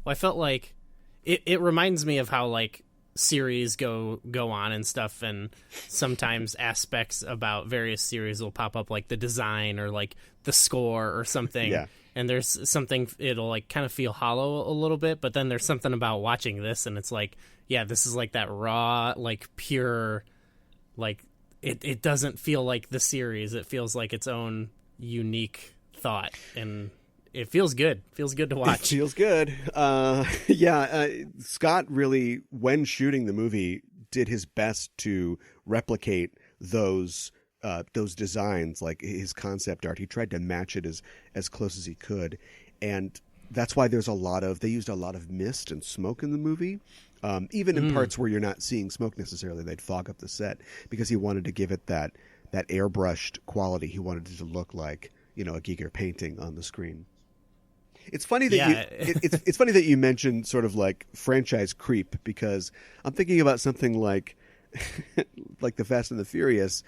Well, I felt like it reminds me of how like series go on and stuff, and sometimes aspects about various series will pop up, like the design or like the score or something. Yeah. And there's something, it'll like kind of feel hollow a little bit, but then there's something about watching this and it's like, yeah, this is like that raw, like pure, like it doesn't feel like the series. It feels like its own unique thought, and it feels good. Feels good to watch. It feels good. Scott really, when shooting the movie, did his best to replicate those designs, like his concept art. He tried to match it as close as he could, and that's why they used a lot of mist and smoke in the movie. Even in parts where you're not seeing smoke necessarily, they'd fog up the set because he wanted to give it that airbrushed quality. He wanted it to look like, a Giger painting on the screen. It's funny that it's funny that you mentioned sort of like franchise creep, because I'm thinking about something like like the Fast and the Furious.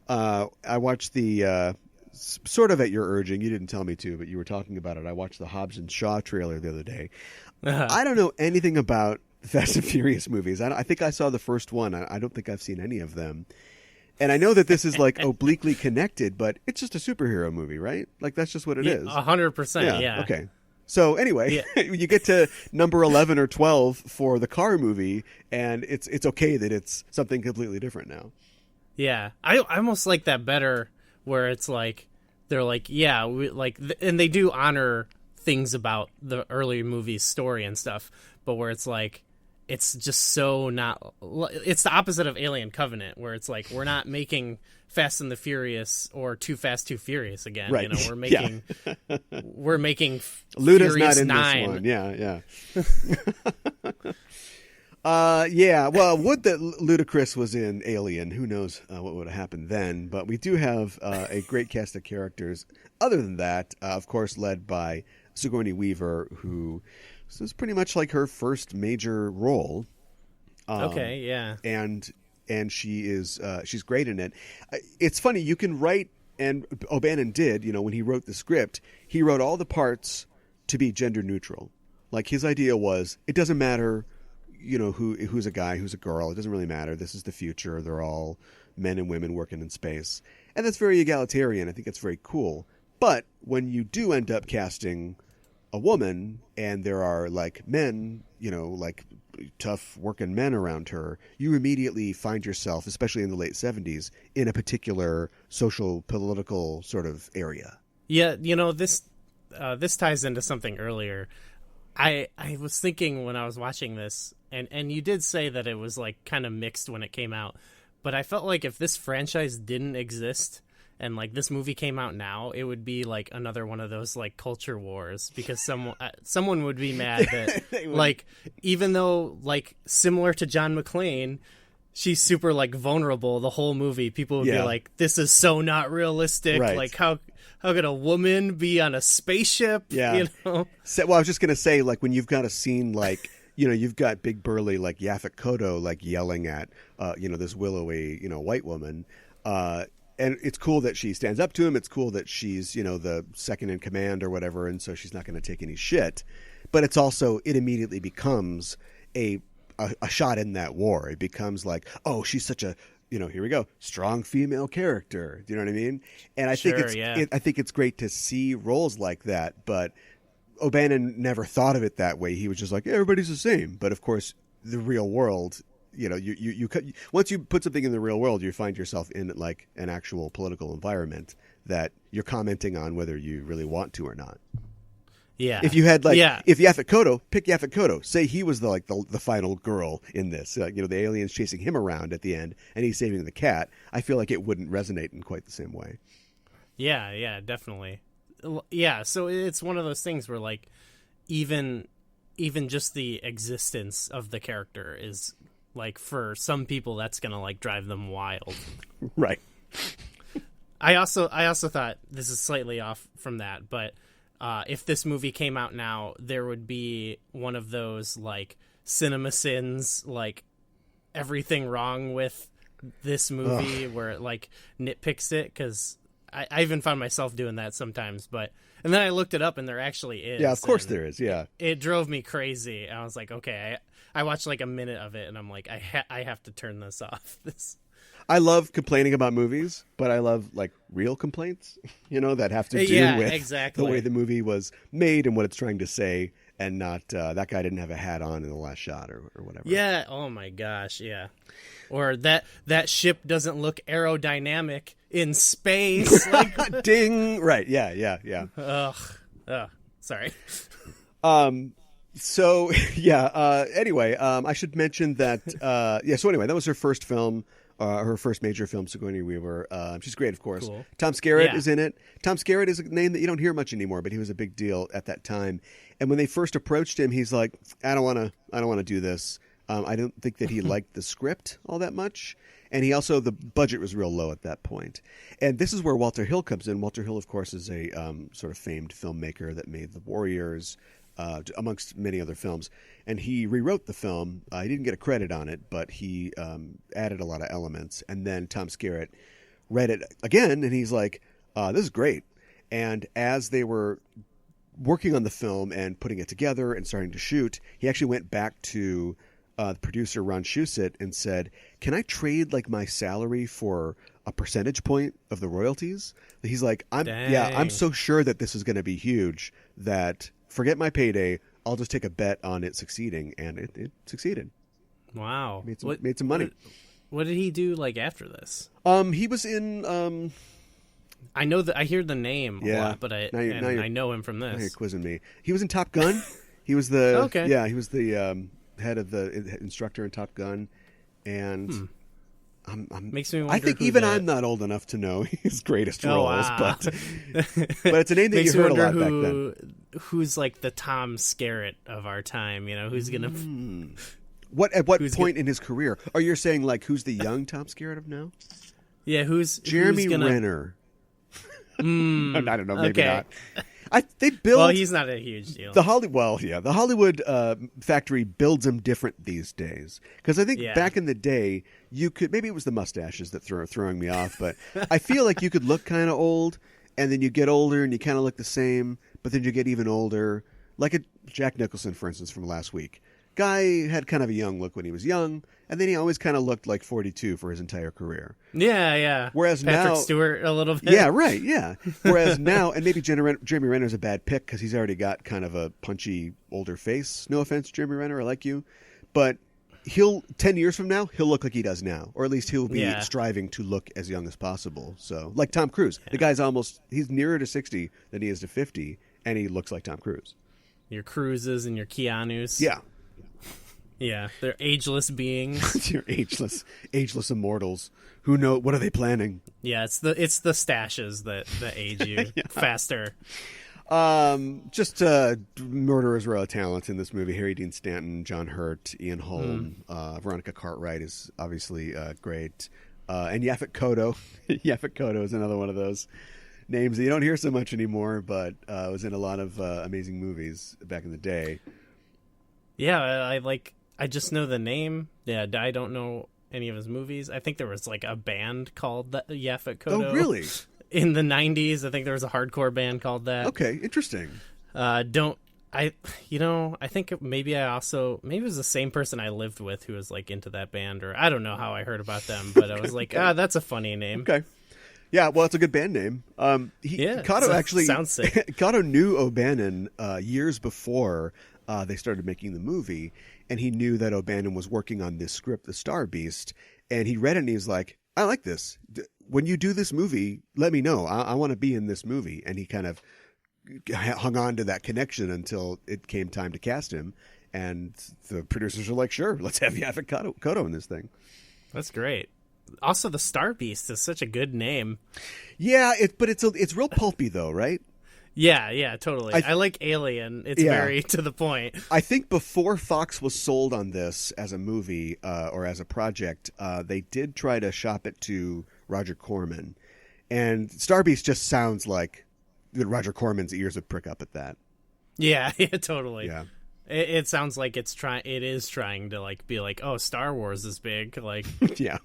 I watched the sort of at your urging. You didn't tell me to, but you were talking about it. I watched the Hobbs and Shaw trailer the other day. I don't know anything about the Fast and Furious movies. I think I saw the first one. I don't think I've seen any of them. And I know that this is like obliquely connected, but it's just a superhero movie, right? Like that's just what it is. 100%. Yeah. Okay. So anyway, you get to number 11 or 12 for the car movie, and it's okay that it's something completely different now. Yeah, I almost like that better, where it's like they're like, and they do honor things about the early movie's story and stuff, but where it's like it's just so not. It's the opposite of Alien Covenant, where it's like we're not making Fast and the Furious or Too Fast, Too Furious again. Right. We're making we're making Luda's Furious not in 9. this one. Yeah. Well, would that Ludacris was in Alien? Who knows what would have happened then? But we do have a great cast of characters. Other than that, of course, led by Sigourney Weaver, who this is pretty much like her first major role. Okay. Yeah. And she is she's great in it. It's funny, you can write, and O'Bannon did, when he wrote the script, he wrote all the parts to be gender neutral. Like his idea was, it doesn't matter, who's a guy, who's a girl. It doesn't really matter. This is the future. They're all men and women working in space. And that's very egalitarian. I think that's very cool. But when you do end up casting a woman and there are like men, like tough working men around her, you immediately find yourself, especially in the late 70s, in a particular social, political sort of area. Yeah, this ties into something earlier. I was thinking when I was watching this, and you did say that it was like kind of mixed when it came out, but I felt like if this franchise didn't exist and like this movie came out now, it would be like another one of those like culture wars, because someone would be mad that like, even though like similar to John McClane, she's super like vulnerable the whole movie, people would be like, this is so not realistic. Right. Like how could a woman be on a spaceship? Yeah. Well, I was just going to say, like, when you've got a scene like, you've got big burly like Yaphet Kotto like yelling at this willowy white woman, and it's cool that she stands up to him. It's cool that she's, the second in command or whatever, and so she's not going to take any shit. But it's also, it immediately becomes a shot in that war. It becomes like, oh, she's such a, here we go, strong female character. Do you know what I mean? And I think it's great to see roles like that. But O'Bannon never thought of it that way. He was just like, everybody's the same. But of course, the real world, you once you put something in the real world, you find yourself in like an actual political environment that you're commenting on whether you really want to or not. Yeah. If you had if Yaphet Kotto, pick Yaphet Kotto, say he was the final girl in this, the aliens chasing him around at the end and he's saving the cat, I feel like it wouldn't resonate in quite the same way. Yeah, definitely. Yeah, so it's one of those things where like even just the existence of the character is like, for some people that's gonna like drive them wild. Right. I also thought, this is slightly off from that, but if this movie came out now, there would be one of those like cinema sins, like everything wrong with this movie where it like nitpicks it, because I even found myself doing that sometimes. And then I looked it up and there actually is. Yeah, of course there is. Yeah, it drove me crazy. I was like, okay, I watched like a minute of it and I'm like, I have to turn this off. I love complaining about movies, but I love like real complaints, that have to do with exactly the way the movie was made and what it's trying to say, and not that guy didn't have a hat on in the last shot or whatever. Yeah. Oh my gosh. Yeah. Or that ship doesn't look aerodynamic in space. Like, ding. Right. Yeah. Ugh. Sorry. So yeah. Anyway, I should mention that. So anyway, that was her first film. Her first major film, Sigourney Weaver. She's great, of course. Cool. Tom Skerritt is in it. Tom Skerritt is a name that you don't hear much anymore, but he was a big deal at that time. And when they first approached him, he's like, I don't want to do this. I don't think that he liked the script all that much. And he also, the budget was real low at that point. And this is where Walter Hill comes in. Walter Hill, of course, is a sort of famed filmmaker that made The Warriors, amongst many other films. And he rewrote the film. He didn't get a credit on it, but he added a lot of elements. And then Tom Skerritt read it again, and he's like, this is great. And as they were working on the film and putting it together and starting to shoot, he actually went back to the producer, Ron Shusett, and said, can I trade like my salary for a percentage point of the royalties? He's like, I'm so sure that this is going to be huge that forget my payday. I'll just take a bet on it succeeding, and it succeeded. Wow, made some money. What did he do like after this? He was in. I know that I hear the name a lot, but I know him from this. Now you're quizzing me. He was in Top Gun. He was the okay. Yeah, he was the head of the instructor in Top Gun, and. Makes me wonder. I think even I'm not old enough to know his greatest roles, wow. but it's a name that you heard a lot back then. Who's like the Tom Skerritt of our time? Who's gonna? At what point in his career? Are you saying like who's the young Tom Skerritt of now? Yeah, Jeremy Renner? I don't know, maybe not. They build. Well, he's not a huge deal. The Hollywood factory builds them different these days. Because I think back in the day, you could, maybe it was the mustaches that throwing me off, but I feel like you could look kind of old, and then you get older and you kind of look the same, but then you get even older. Like Jack Nicholson, for instance, from last week. Guy had kind of a young look when he was young, and then he always kind of looked like 42 for his entire career. Yeah. Whereas Patrick now, Stewart a little bit. Yeah, right. Yeah. Whereas now, and maybe Jeremy Renner's a bad pick because he's already got kind of a punchy older face. No offense, Jeremy Renner, I like you, but 10 years from now, he'll look like he does now, or at least he'll be striving to look as young as possible. So, like Tom Cruise, the guy's he's nearer to 60 than he is to 50, and he looks like Tom Cruise. Your Cruises and your Keanus. Yeah. Yeah, they're ageless beings. You're ageless immortals. Who know? What are they planning? Yeah, it's the stashes that age you faster. Just murderers raw talent in this movie: Harry Dean Stanton, John Hurt, Ian Holm, Veronica Cartwright is obviously great, and Yaphet Kotto. Yaphet Kotto is another one of those names that you don't hear so much anymore, but was in a lot of amazing movies back in the day. Yeah, I just know the name. Yeah, I don't know any of his movies. I think there was like a band called the Yaphet Kotto. Oh, really? In the 90s, I think there was a hardcore band called that. Okay, interesting. I think maybe it was the same person I lived with who was like into that band, or I don't know how I heard about them, but I was like, that's a funny name. Okay. Yeah, well, it's a good band name. Kotto actually sounds sick. Kotto knew O'Bannon years before they started making the movie, and he knew that O'Bannon was working on this script, The Star Beast, and he read it and he's like, I like this. When you do this movie, let me know. I want to be in this movie. And he kind of hung on to that connection until it came time to cast him. And the producers were like, sure, let's have Yaphet Kotto in this thing. That's great. Also, the Star Beast is such a good name. Yeah, but it's real pulpy though, right? Yeah, totally. I like Alien. It's very to the point. I think before Fox was sold on this as a movie or as a project, they did try to shop it to Roger Corman. And Star Beast just sounds like Roger Corman's ears would prick up at that. Yeah, totally. Yeah. It sounds like it is trying to like be like, oh, Star Wars is big. Like, Yeah.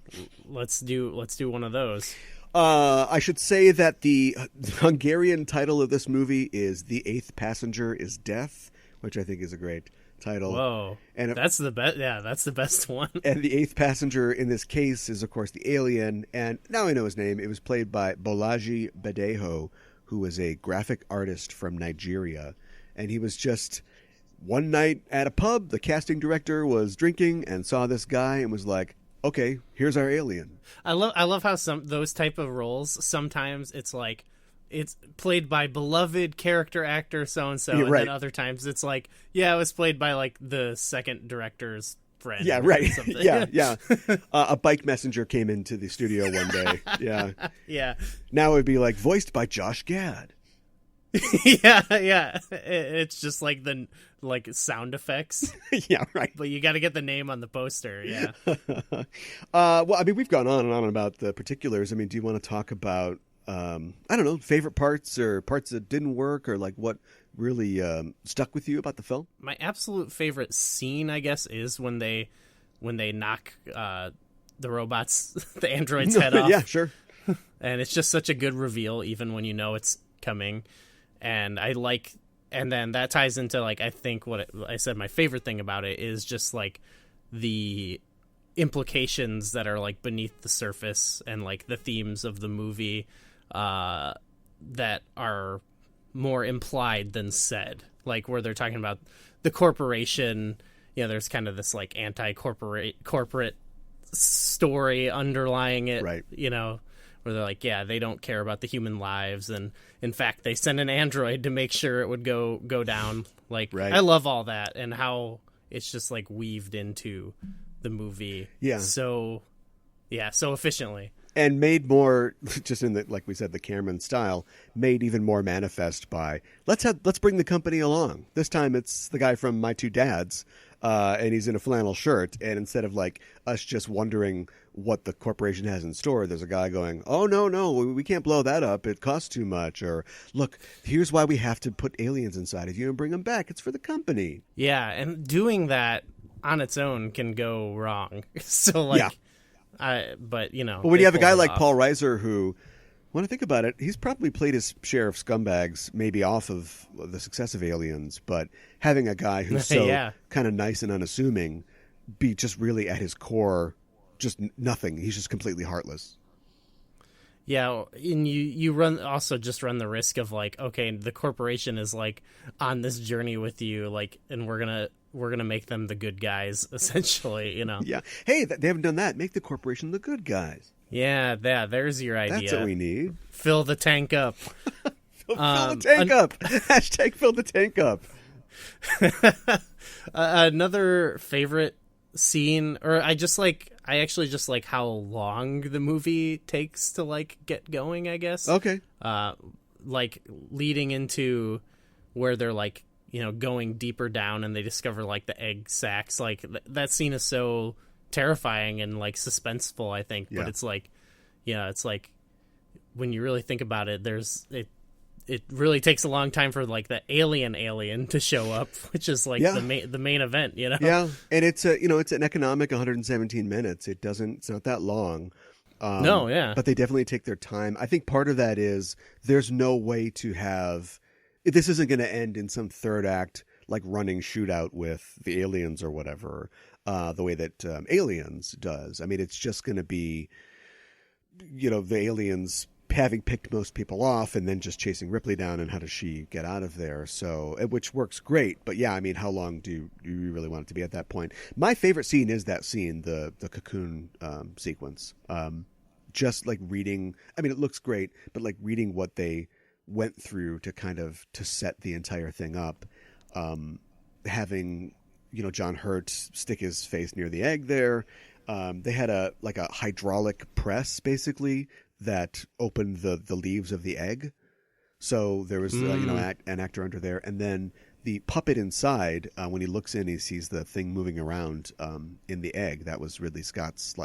let's do one of those. I should say that the Hungarian title of this movie is The Eighth Passenger is Death, which I think is a great title. Whoa. And that's the best. Yeah, that's the best one. And the eighth passenger in this case is, of course, the alien. And now I know his name. It was played by Bolaji Badejo, who was a graphic artist from Nigeria. And he was just one night at a pub. The casting director was drinking and saw this guy and was like, okay, here's our alien. I love how those type of roles, sometimes it's like, it's played by beloved character actor so-and-so, Yeah, right. and then other times it's like, yeah, it was played by like the second director's friend. Yeah, or right. something. Yeah. A bike messenger came into the studio one day. Yeah. Yeah. Now it would be like voiced by Josh Gad. Yeah. It's just like the sound effects, Yeah, right. but you got to get the name on the poster. Yeah. Well, I mean, we've gone on and on about the particulars. I mean, do you want to talk about, I don't know, favorite parts or parts that didn't work, or like what really stuck with you about the film? My absolute favorite scene, I guess, is when they knock the robots, the android's head off. Yeah, sure. And it's just such a good reveal, even when you know it's coming. And and then that ties into like, I think I said my favorite thing about it is just like the implications that are like beneath the surface and like the themes of the movie that are more implied than said, like where they're talking about the corporation. There's kind of this like corporate story underlying it, Right. Where they're like, yeah, they don't care about the human lives, and in fact they sent an android to make sure it would go down. Like, Right. I love all that and how it's just like weaved into the movie. Yeah. So efficiently. And made more, just in the, like we said, the Cameron style, made even more manifest by let's bring the company along. This time it's the guy from My Two Dads, and he's in a flannel shirt. And instead of like us just wondering what the corporation has in store, there's a guy going, "Oh no, we can't blow that up. It costs too much." Or, "Look, here's why we have to put aliens inside of you and bring them back. It's for the company." Yeah, and doing that on its own can go wrong. So like. Yeah. But But when you have a guy like Paul Reiser, who, when I think about it, he's probably played his share of scumbags, maybe off of the success of Aliens, but having a guy who's so Yeah. kind of nice and unassuming be just really at his core, just nothing. He's just completely heartless. Yeah, and you run the risk of like, okay, the corporation is like on this journey with you, like, and we're gonna make them the good guys, essentially, Yeah. Hey, they haven't done that. Make the corporation the good guys. Yeah, there's your idea. That's what we need. Fill the tank up. Fill the tank up. Hashtag fill the tank up. Another favorite scene, or I actually just like how long the movie takes to like get going, I guess. Okay. Like leading into where they're like, going deeper down and they discover like the egg sacs. Like that scene is so terrifying and like suspenseful, I think. Yeah. But it's like, it's like when you really think about it, it really takes a long time for like the alien to show up, which is like the main event, Yeah, and it's it's an economic 117 minutes. It's not that long. No, yeah. But they definitely take their time. I think part of that is there's no way to have, this isn't going to end in some third act like running shootout with the aliens or whatever, the way that Aliens does. I mean, it's just going to be, the aliens having picked most people off and then just chasing Ripley down and how does she get out of there. So, which works great. But yeah, I mean, how long do you really want it to be at that point? My favorite scene is that scene, the cocoon sequence. Just like reading, I mean, it looks great, but like reading what they went through to set the entire thing up. Having, John Hurt stick his face near the egg there. They had a hydraulic press basically that opened the leaves of the egg. So there was, an actor under there. And then the puppet inside, when he looks in, he sees the thing moving around in the egg. That was Ridley Scott's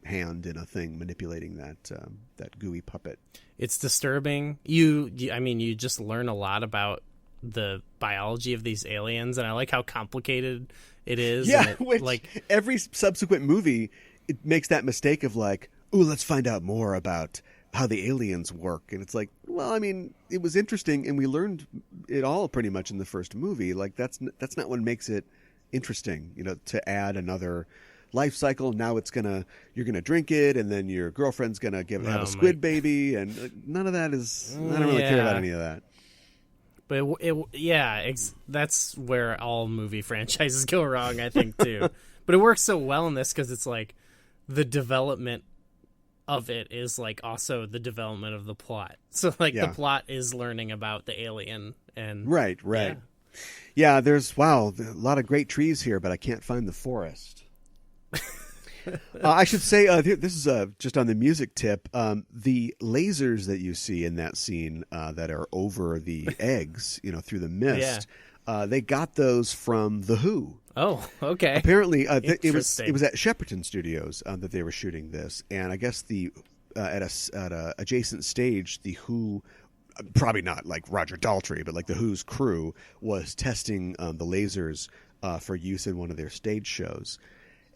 hand in a thing manipulating that gooey puppet. It's disturbing. I mean, you just learn a lot about the biology of these aliens, and I like how complicated it is. Yeah, and which every subsequent movie, it makes that mistake of like, ooh, let's find out more about how the aliens work. And it's like, well, I mean, it was interesting, and we learned it all pretty much in the first movie. Like, that's not what makes it interesting, to add another life cycle. Now you're gonna drink it, and then your girlfriend's gonna have a squid baby, and none of that is. I don't really care about any of that. But that's where all movie franchises go wrong, I think, too. But it works so well in this because it's like the development of it is like also the development of the plot. So like the plot is learning about the alien and right. Yeah, there's a lot of great trees here, but I can't find the forest. I should say this is just on the music tip. The lasers that you see in that scene that are over the eggs, through the mist, they got those from The Who. Oh, okay. Apparently, it was at Shepperton Studios that they were shooting this, and I guess at a adjacent stage, The Who. Probably not like Roger Daltrey, but like the Who's crew was testing the lasers for use in one of their stage shows.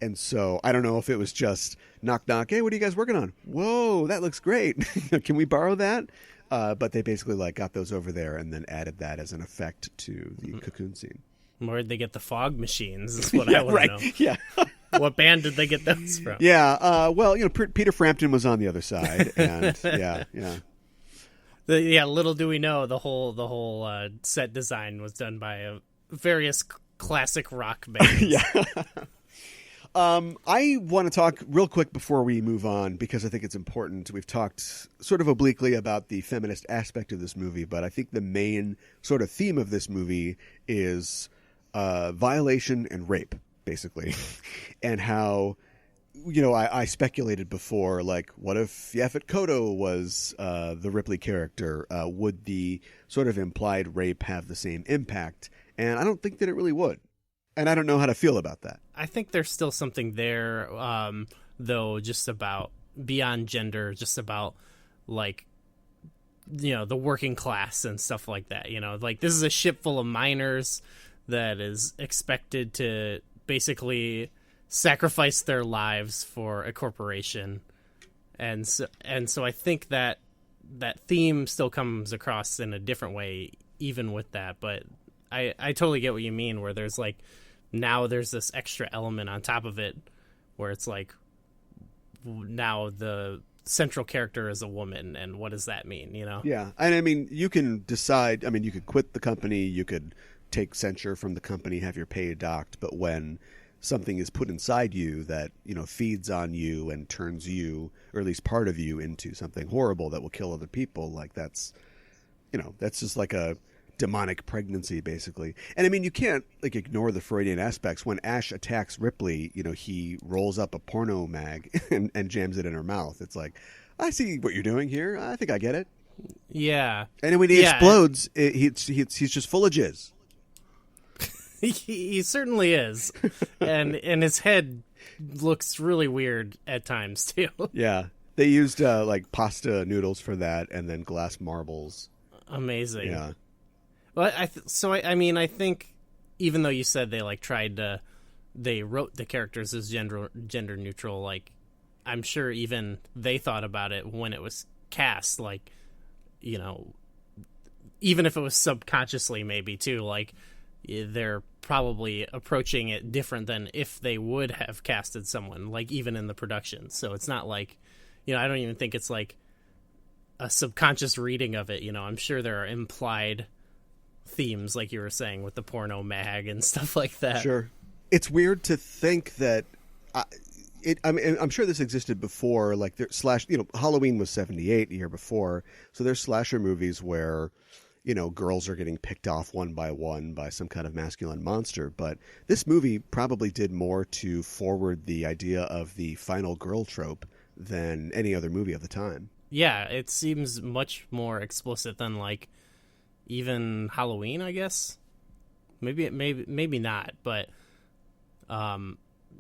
And so I don't know if it was just knock, knock. Hey, what are you guys working on? Whoa, that looks great. Can we borrow that? But they basically like got those over there and then added that as an effect to the cocoon scene. Where'd they get the fog machines is what I want to know. Yeah. What band did they get those from? Yeah. Well, Peter Frampton was on the other side. And yeah. Little do we know, the whole set design was done by various classic rock bands. Yeah. I want to talk real quick before we move on because I think it's important. We've talked sort of obliquely about the feminist aspect of this movie, but I think the main sort of theme of this movie is violation and rape, basically, and how. I speculated before, like, what if Yaphet Kotto was the Ripley character? Would the sort of implied rape have the same impact? And I don't think that it really would. And I don't know how to feel about that. I think there's still something there, though, just about beyond gender, just about, like, the working class and stuff like that. Like, this is a ship full of miners that is expected to basically sacrifice their lives for a corporation, and so I think that theme still comes across in a different way even with that. But I totally get what you mean, where there's like now there's this extra element on top of it where it's like now the central character is a woman, and what does that mean? Yeah, and I mean, you can decide. I mean, you could quit the company, you could take censure from the company, have your pay docked, but when something is put inside you that feeds on you and turns you, or at least part of you, into something horrible that will kill other people, like that's just like a demonic pregnancy, basically. And I mean, you can't like ignore the Freudian aspects. When Ash attacks Ripley, he rolls up a porno mag and jams it in her mouth. It's like, I see what you're doing here. I think I get it. Yeah. And when he explodes, he's just full of jizz. He certainly is, and his head looks really weird at times too. Yeah, they used like pasta noodles for that, and then glass marbles. Amazing. Yeah. Well, I mean, I think even though you said they wrote the characters as gender neutral, like I'm sure even they thought about it when it was cast, like even if it was subconsciously maybe too, like they're probably approaching it different than if they would have casted someone, like even in the production. So it's not like, I don't even think it's like a subconscious reading of it. I'm sure there are implied themes, like you were saying, with the porno mag and stuff like that. Sure. It's weird to think that I'm sure this existed before, like Halloween was 78 the year before. So there's slasher movies where girls are getting picked off one by some kind of masculine monster. But this movie probably did more to forward the idea of the final girl trope than any other movie of the time. Yeah, it seems much more explicit than like even Halloween, I guess. Maybe not, but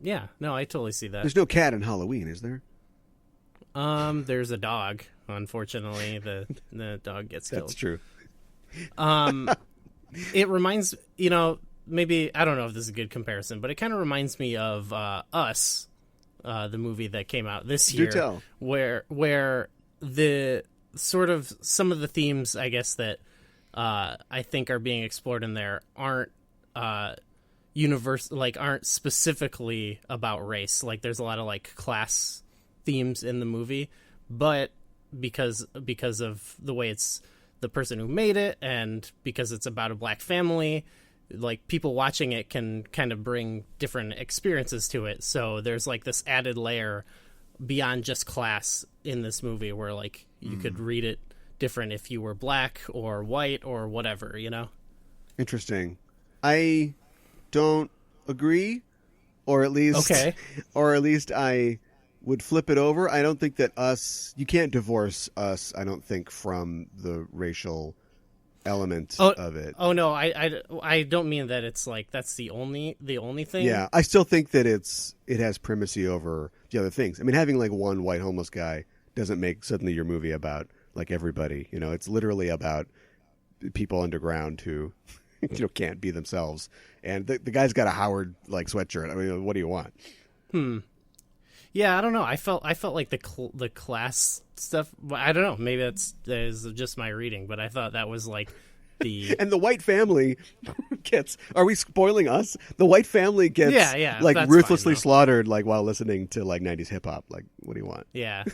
yeah, no, I totally see that. There's no cat in Halloween, is there? There's a dog. Unfortunately, the dog gets killed. That's true. It reminds, maybe, I don't know if this is a good comparison, but it kind of reminds me of Us, the movie that came out this year. Do tell. Where the sort of some of the themes, I guess, that I think are being explored in there aren't aren't specifically about race. Like, there's a lot of like class themes in the movie, but because of the way it's the person who made it, and because it's about a black family, like, people watching it can kind of bring different experiences to it. So there's like this added layer beyond just class in this movie, where like you could read it different if you were black or white or whatever, Interesting. I don't agree, or at least I would flip it over. I don't think that you can't divorce Us, I don't think, from the racial element of it. Oh no, I don't mean that it's like that's the only thing. Yeah, I still think that it has primacy over the other things. I mean, having like one white homeless guy doesn't make suddenly your movie about like everybody. It's literally about people underground who can't be themselves. And the guy's got a Howard like sweatshirt. I mean, what do you want? Yeah, I don't know. I felt like the class stuff. I don't know. Maybe that is just my reading, but I thought that was like the and the white family gets. Are we spoiling Us? The white family gets like ruthlessly slaughtered like while listening to like 90s hip hop. Like, what do you want? Yeah,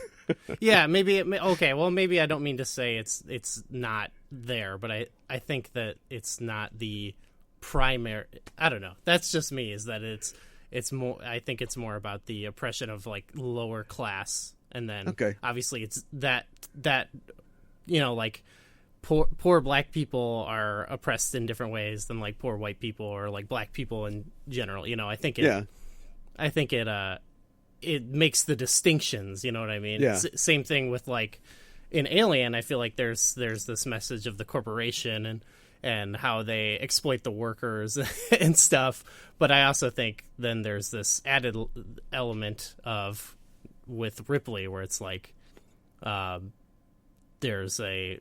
yeah. Maybe okay. Well, maybe I don't mean to say it's not there, but I think that it's not the primary. I don't know. That's just me. Is that it's more. I think it's more about the oppression of like lower class, and then obviously it's that like poor black people are oppressed in different ways than like poor white people or like black people in general. I think it makes the distinctions. You know what I mean? Yeah. Same thing with like in Alien. I feel like there's this message of the corporation and how they exploit the workers and stuff. But I also think then there's this added element with Ripley where it's like there's a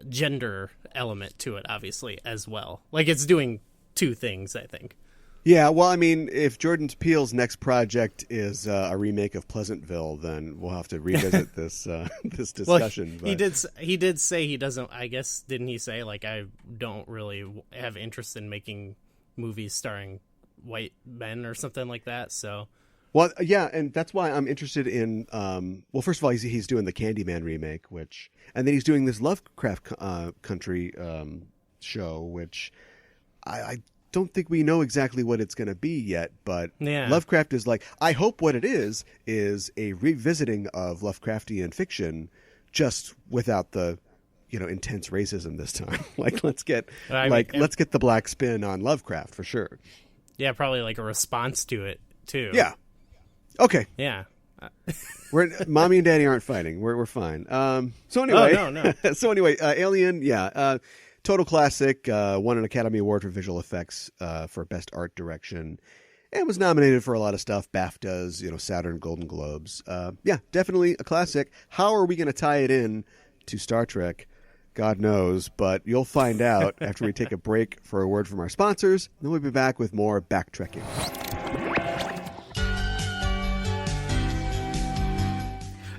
gender element to it, obviously, as well. Like, it's doing two things, I think. Yeah, well, I mean, if Jordan Peele's next project is a remake of Pleasantville, then we'll have to revisit this this discussion. Well, he did say he doesn't. I guess didn't he say like I don't really have interest in making movies starring white men or something like that? So, well, yeah, and that's why I'm interested in. Well, first of all, he's doing the Candyman remake, and then he's doing this Lovecraft Country show, which I don't think we know exactly what it's going to be yet, but Lovecraft is like, I hope what it is a revisiting of Lovecraftian fiction, just without the, intense racism this time. Like, let's get the black spin on Lovecraft for sure. Yeah, probably like a response to it too. Yeah. Okay. Yeah. Mommy and Daddy aren't fighting. We're fine. So anyway, no. Alien. Yeah. Total classic, won an Academy Award for visual effects for Best Art Direction, and was nominated for a lot of stuff, BAFTAs, Saturn, Golden Globes. Yeah, definitely a classic. How are we going to tie it in to Star Trek? God knows, but you'll find out after we take a break for a word from our sponsors. Then we'll be back with more BackTrekking.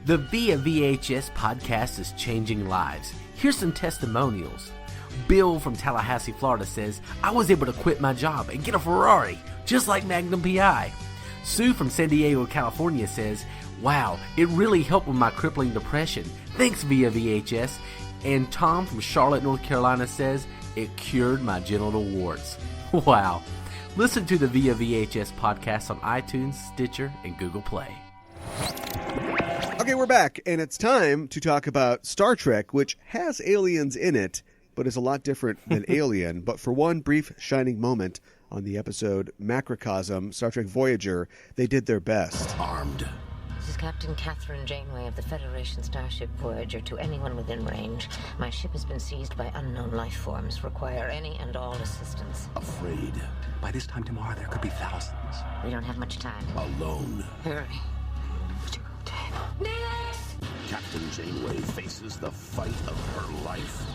The Via VHS podcast is changing lives. Here's some testimonials. Bill from Tallahassee, Florida says, I was able to quit my job and get a Ferrari, just like Magnum PI. Sue from San Diego, California says, wow, it really helped with my crippling depression. Thanks, Via VHS. And Tom from Charlotte, North Carolina says, it cured my genital warts. Wow. Listen to the Via VHS podcast on iTunes, Stitcher, and Google Play. Okay, we're back, and it's time to talk about Star Trek, which has aliens in it, but is a lot different than Alien. But for one brief shining moment on the episode Macrocosm, Star Trek Voyager, they did their best. Armed. This is Captain Catherine Janeway of the Federation starship Voyager. To anyone within range, my ship has been seized by unknown life forms. Require any and all assistance. Afraid. By this time tomorrow, there could be thousands. We don't have much time. Alone. Hurry. Captain Janeway faces the fight of her life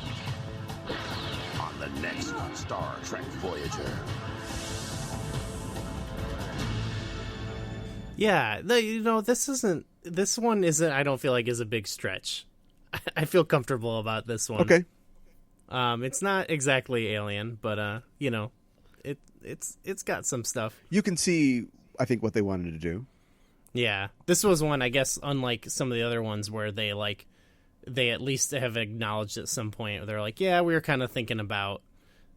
on the next Star Trek Voyager. Yeah, this one isn't, I don't feel like is a big stretch. I feel comfortable about this one. Okay. It's not exactly Alien, but it's got some stuff. You can see, I think, what they wanted to do. Yeah, this was one, I guess, unlike some of the other ones where they at least have acknowledged at some point where they're like, yeah, we were kind of thinking about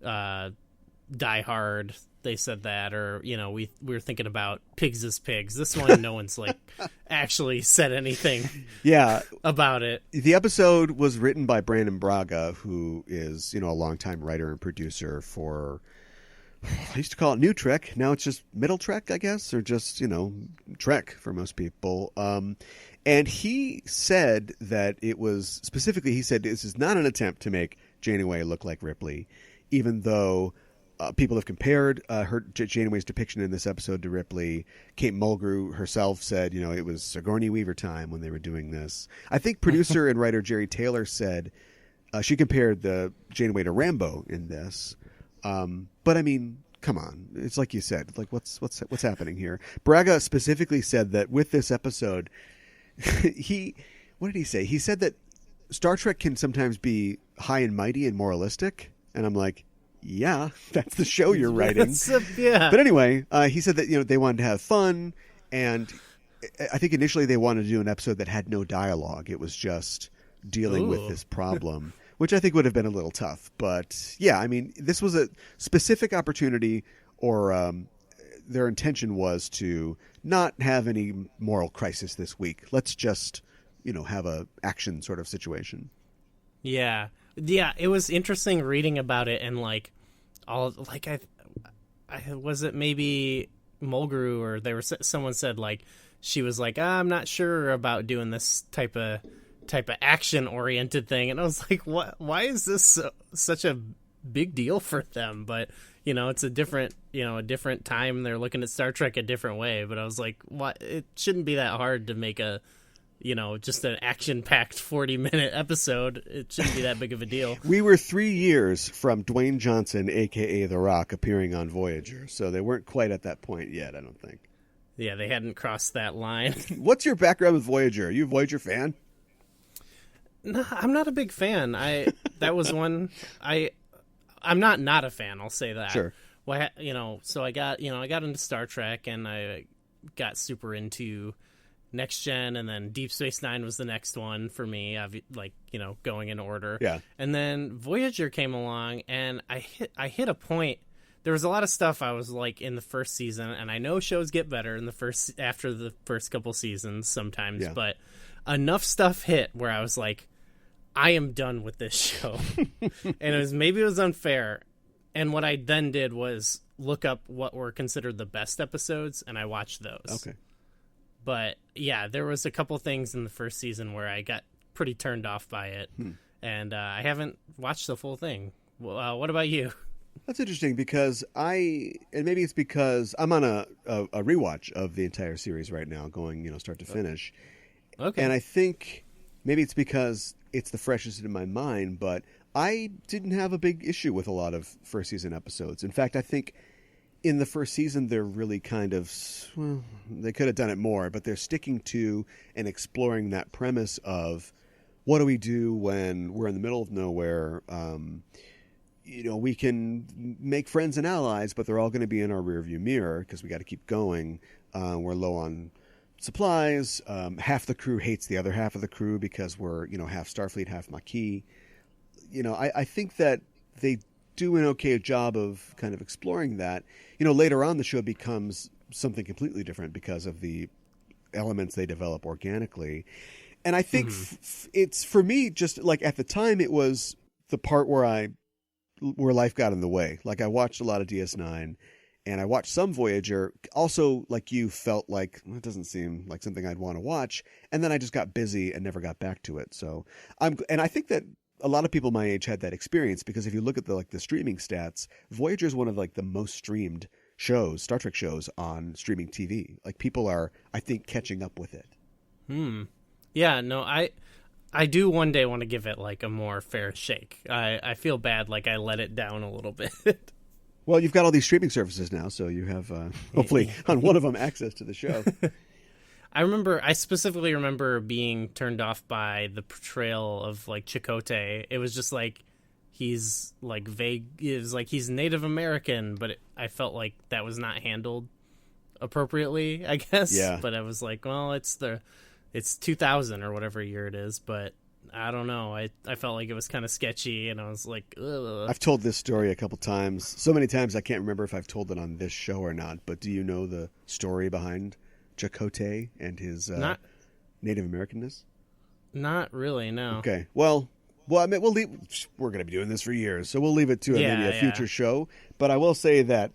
Die Hard. They said that, or we were thinking about Pigs as Pigs. This one, no one's actually said anything. Yeah, about it. The episode was written by Brandon Braga, who is a longtime writer and producer for. I used to call it New Trek. Now it's just Middle Trek, I guess, or just Trek for most people. And he said that it was specifically. He said this is not an attempt to make Janeway look like Ripley, even though. People have compared Janeway's depiction in this episode to Ripley. Kate Mulgrew herself said, it was Sigourney Weaver time when they were doing this. I think producer and writer Jerry Taylor said she compared the Janeway to Rambo in this. But I mean, come on, it's like you said, what's happening here? Braga specifically said that with this episode, what did he say? He said that Star Trek can sometimes be high and mighty and moralistic, and I'm like. Yeah, that's the show you're writing. Yeah. But anyway, he said that they wanted to have fun, and I think initially they wanted to do an episode that had no dialogue. It was just dealing with this problem, which I think would have been a little tough. But yeah, I mean, this was a specific opportunity, or their intention was to not have any moral crisis this week. Let's just have a action sort of situation. Yeah. Yeah, it was interesting reading about it, and I was it maybe Mulgrew or someone said she was I'm not sure about doing this type of action oriented thing, and I was like, what? Why is this such a big deal for them? But it's a different time. They're looking at Star Trek a different way. But I was like, what? It shouldn't be that hard to make a. Just an action-packed 40-minute episode. It shouldn't be that big of a deal. We were 3 years from Dwayne Johnson, a.k.a. The Rock, appearing on Voyager, so they weren't quite at that point yet, I don't think. Yeah, they hadn't crossed that line. What's your background with Voyager? Are you a Voyager fan? No, I'm not a big fan. That was one... I'm not a fan, I'll say that. Sure. Well, so I got into Star Trek, and I got super into... Next Gen, and then Deep Space Nine was the next one for me, going in order. Yeah. And then Voyager came along, and I hit a point. There was a lot of stuff I was in the first season, and I know shows get better after the first couple seasons sometimes, but enough stuff hit where I was like, I am done with this show. And maybe it was unfair. And what I then did was look up what were considered the best episodes, and I watched those. Okay. But, yeah, there was a couple things in the first season where I got pretty turned off by it, and I haven't watched the full thing. Well, what about you? That's interesting because and maybe it's because I'm on a rewatch of the entire series right now, going, start to finish. Okay. And I think maybe it's because it's the freshest in my mind, but I didn't have a big issue with a lot of first season episodes. In fact, I think... in the first season, they're really kind of, they could have done it more, but they're sticking to and exploring that premise of what do we do when we're in the middle of nowhere? We can make friends and allies, but they're all going to be in our rearview mirror because we got to keep going. We're low on supplies. Half the crew hates the other half of the crew because we're, half Starfleet, half Maquis. I think that they do an okay job of kind of exploring that. Later on the show becomes something completely different because of the elements they develop organically. And I think it's, for me, just at the time, it was the part where life got in the way. I watched a lot of DS9 and I watched some Voyager. Also, like you, felt like it doesn't seem like something I'd want to watch. And then I just got busy and never got back to it. So and I think that a lot of people my age had that experience because if you look at the streaming stats, Voyager is one of the most streamed shows, Star Trek shows on streaming TV. People are, I think, catching up with it. Yeah, no, I do one day want to give it like a more fair shake. I feel bad, like I let it down a little bit. Well, you've got all these streaming services now, so you have hopefully on one of them access to the show. I specifically remember being turned off by the portrayal of like Chakotay. It was just like he's like vague. It was like he's Native American, but I felt like that was not handled appropriately, I guess. Yeah. But I was like, well, it's 2000 or whatever year it is, but I don't know. I felt like it was kind of sketchy, and I was like, ugh. I've told this story a couple times. So many times I can't remember if I've told it on this show or not, but do you know the story behind Chakotay and his Native Americanness? Not really, no. Okay. Well, I mean, we're going to be doing this for years, so we'll leave it to maybe a future show. But I will say that,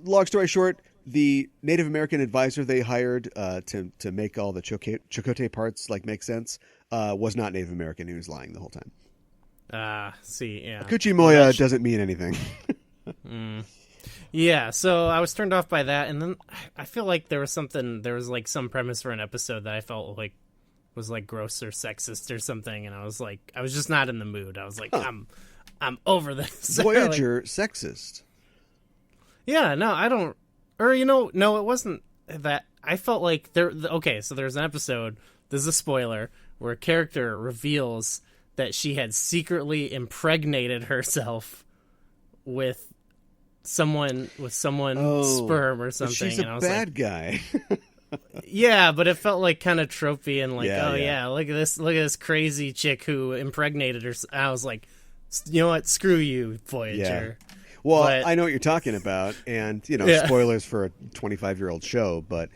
long story short, the Native American advisor they hired to make all the Chakotay parts like make sense was not Native American. He was lying the whole time. See, yeah. Kuchimoya doesn't mean anything. Yeah, so I was turned off by that, and then I feel like there was like some premise for an episode that I felt like was like gross or sexist or something, and I was just not in the mood. I was like, I'm over this. Voyager sexist. Yeah, no, I don't. Or no, it wasn't that. I felt like so there's an episode. This is a spoiler where a character reveals that she had secretly impregnated herself with someone's sperm or something. She's a bad guy. Yeah, but it felt like kind of tropey and like, look at this crazy chick who impregnated her. I was like, you know what? Screw you, Voyager. Yeah. Well, I know what you're talking about, and spoilers for a 25-year-old show, but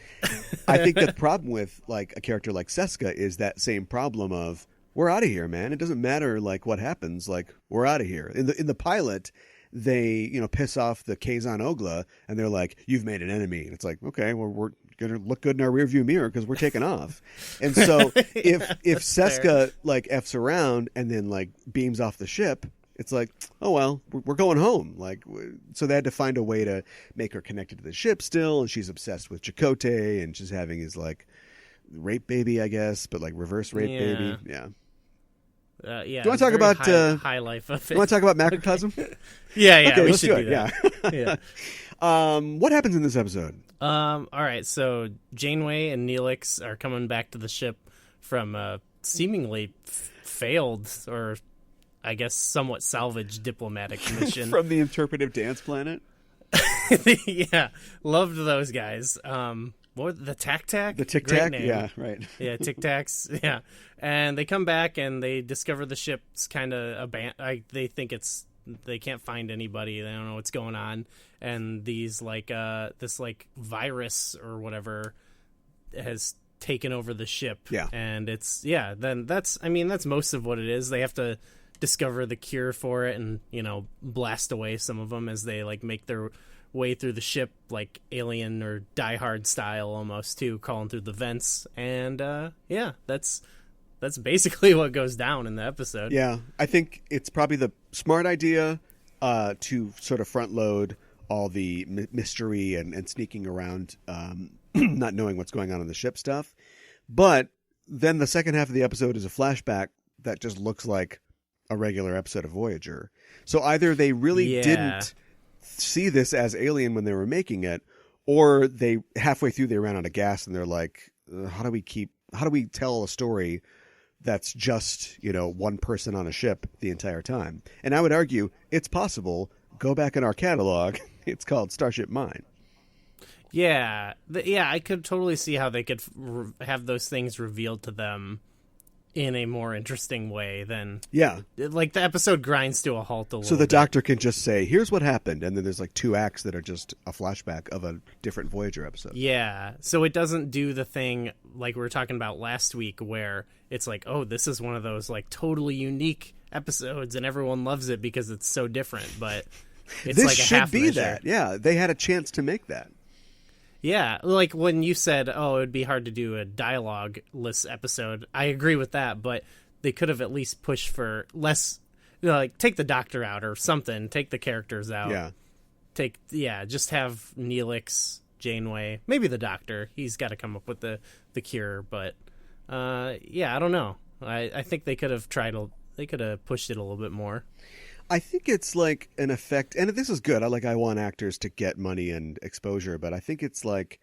I think the problem with like a character like Seska is that same problem of we're out of here, man. It doesn't matter like what happens, like we're out of here. In the pilot, they piss off the Ka1iban Ogla, and they're like, "You've made an enemy," and it's like, okay, well we're gonna look good in our rearview mirror because we're taking off. And so if Seska like f's around and then like beams off the ship, it's like, oh, well, we're going home. Like, so they had to find a way to make her connected to the ship still. And she's obsessed with Chakotay, and she's having his like rape baby, I guess, but like reverse rape baby. Yeah. Yeah. Do you want to talk about high life of it? You want to talk about Macrocosm? Yeah. Okay, we let's should do it. Yeah. What happens in this episode? All right. So Janeway and Neelix are coming back to the ship from a seemingly failed or I guess somewhat salvaged diplomatic mission from the interpretive dance planet. Yeah, loved those guys. What the Tac? The Tic Tac, yeah, right. Yeah, Tic Tacs, yeah. And they come back and they discover the ship's kind of abandoned. They think they can't find anybody. They don't know what's going on. And these like this like virus or whatever has taken over the ship. Yeah, and then that's most of what it is. They have to discover the cure for it and blast away some of them as they like make their way through the ship like Alien or Die Hard style almost too, crawling through the vents. And that's basically what goes down in the episode. Yeah, I think it's probably the smart idea to sort of front load all the mystery and sneaking around, not knowing what's going on in the ship stuff. But then the second half of the episode is a flashback that just looks like a regular episode of Voyager. So either they really didn't see this as Alien when they were making it, or they halfway through they ran out of gas and they're like, how do we tell a story that's just, one person on a ship the entire time? And I would argue it's possible. Go back in our catalog. It's called Starship Mine. Yeah. I could totally see how they could have those things revealed to them in a more interesting way than like the episode grinds to a halt a little. So the Doctor can just say, here's what happened, and then there's like 2 acts that are just a flashback of a different Voyager episode. Yeah, so it doesn't do the thing like we were talking about last week where it's like, oh, this is one of those like totally unique episodes and everyone loves it because it's so different, but it's this like a should half be measure. That. Yeah, they had a chance to make that. Yeah, like when you said, oh, it would be hard to do a dialogue-less episode, I agree with that, but they could have at least pushed for less, like take the Doctor out or something, take the characters out. Yeah. Just have Neelix, Janeway, maybe the Doctor. He's got to come up with the cure, but Yeah, I don't know. I think they could have pushed it a little bit more. I think it's like an effect, and this is good. I want actors to get money and exposure, but I think it's like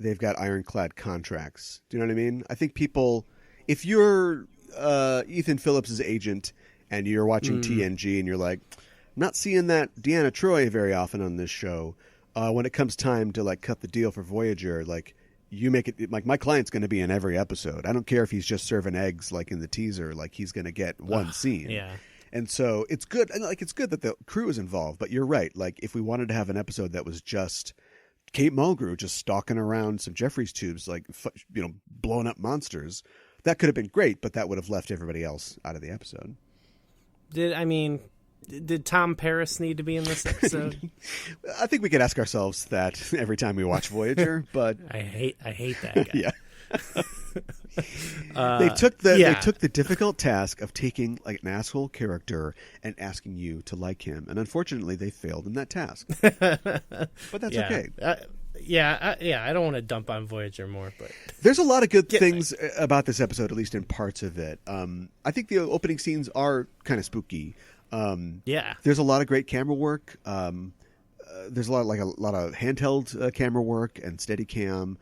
they've got ironclad contracts. Do you know what I mean? I think people, if you're Ethan Phillips' agent and you're watching TNG and you're like, I'm not seeing that Deanna Troi very often on this show. When it comes time to like cut the deal for Voyager, like you make it like my client's going to be in every episode. I don't care if he's just serving eggs like in the teaser, like he's going to get one scene. Yeah. And so it's good. And like, it's good that the crew is involved, but you're right. Like if we wanted to have an episode that was just Kate Mulgrew just stalking around some Jeffries tubes, like, blowing up monsters, that could have been great, but that would have left everybody else out of the episode. Did Tom Paris need to be in this episode? I think we could ask ourselves that every time we watch Voyager, but I hate that guy. Yeah. They took the difficult task of taking like an asshole character and asking you to like him, and unfortunately, they failed in that task. But that's okay. I don't want to dump on Voyager more, but there's a lot of good things about this episode, at least in parts of it. I think the opening scenes are kind of spooky. There's a lot of great camera work. There's a lot of handheld camera work and Steadicam.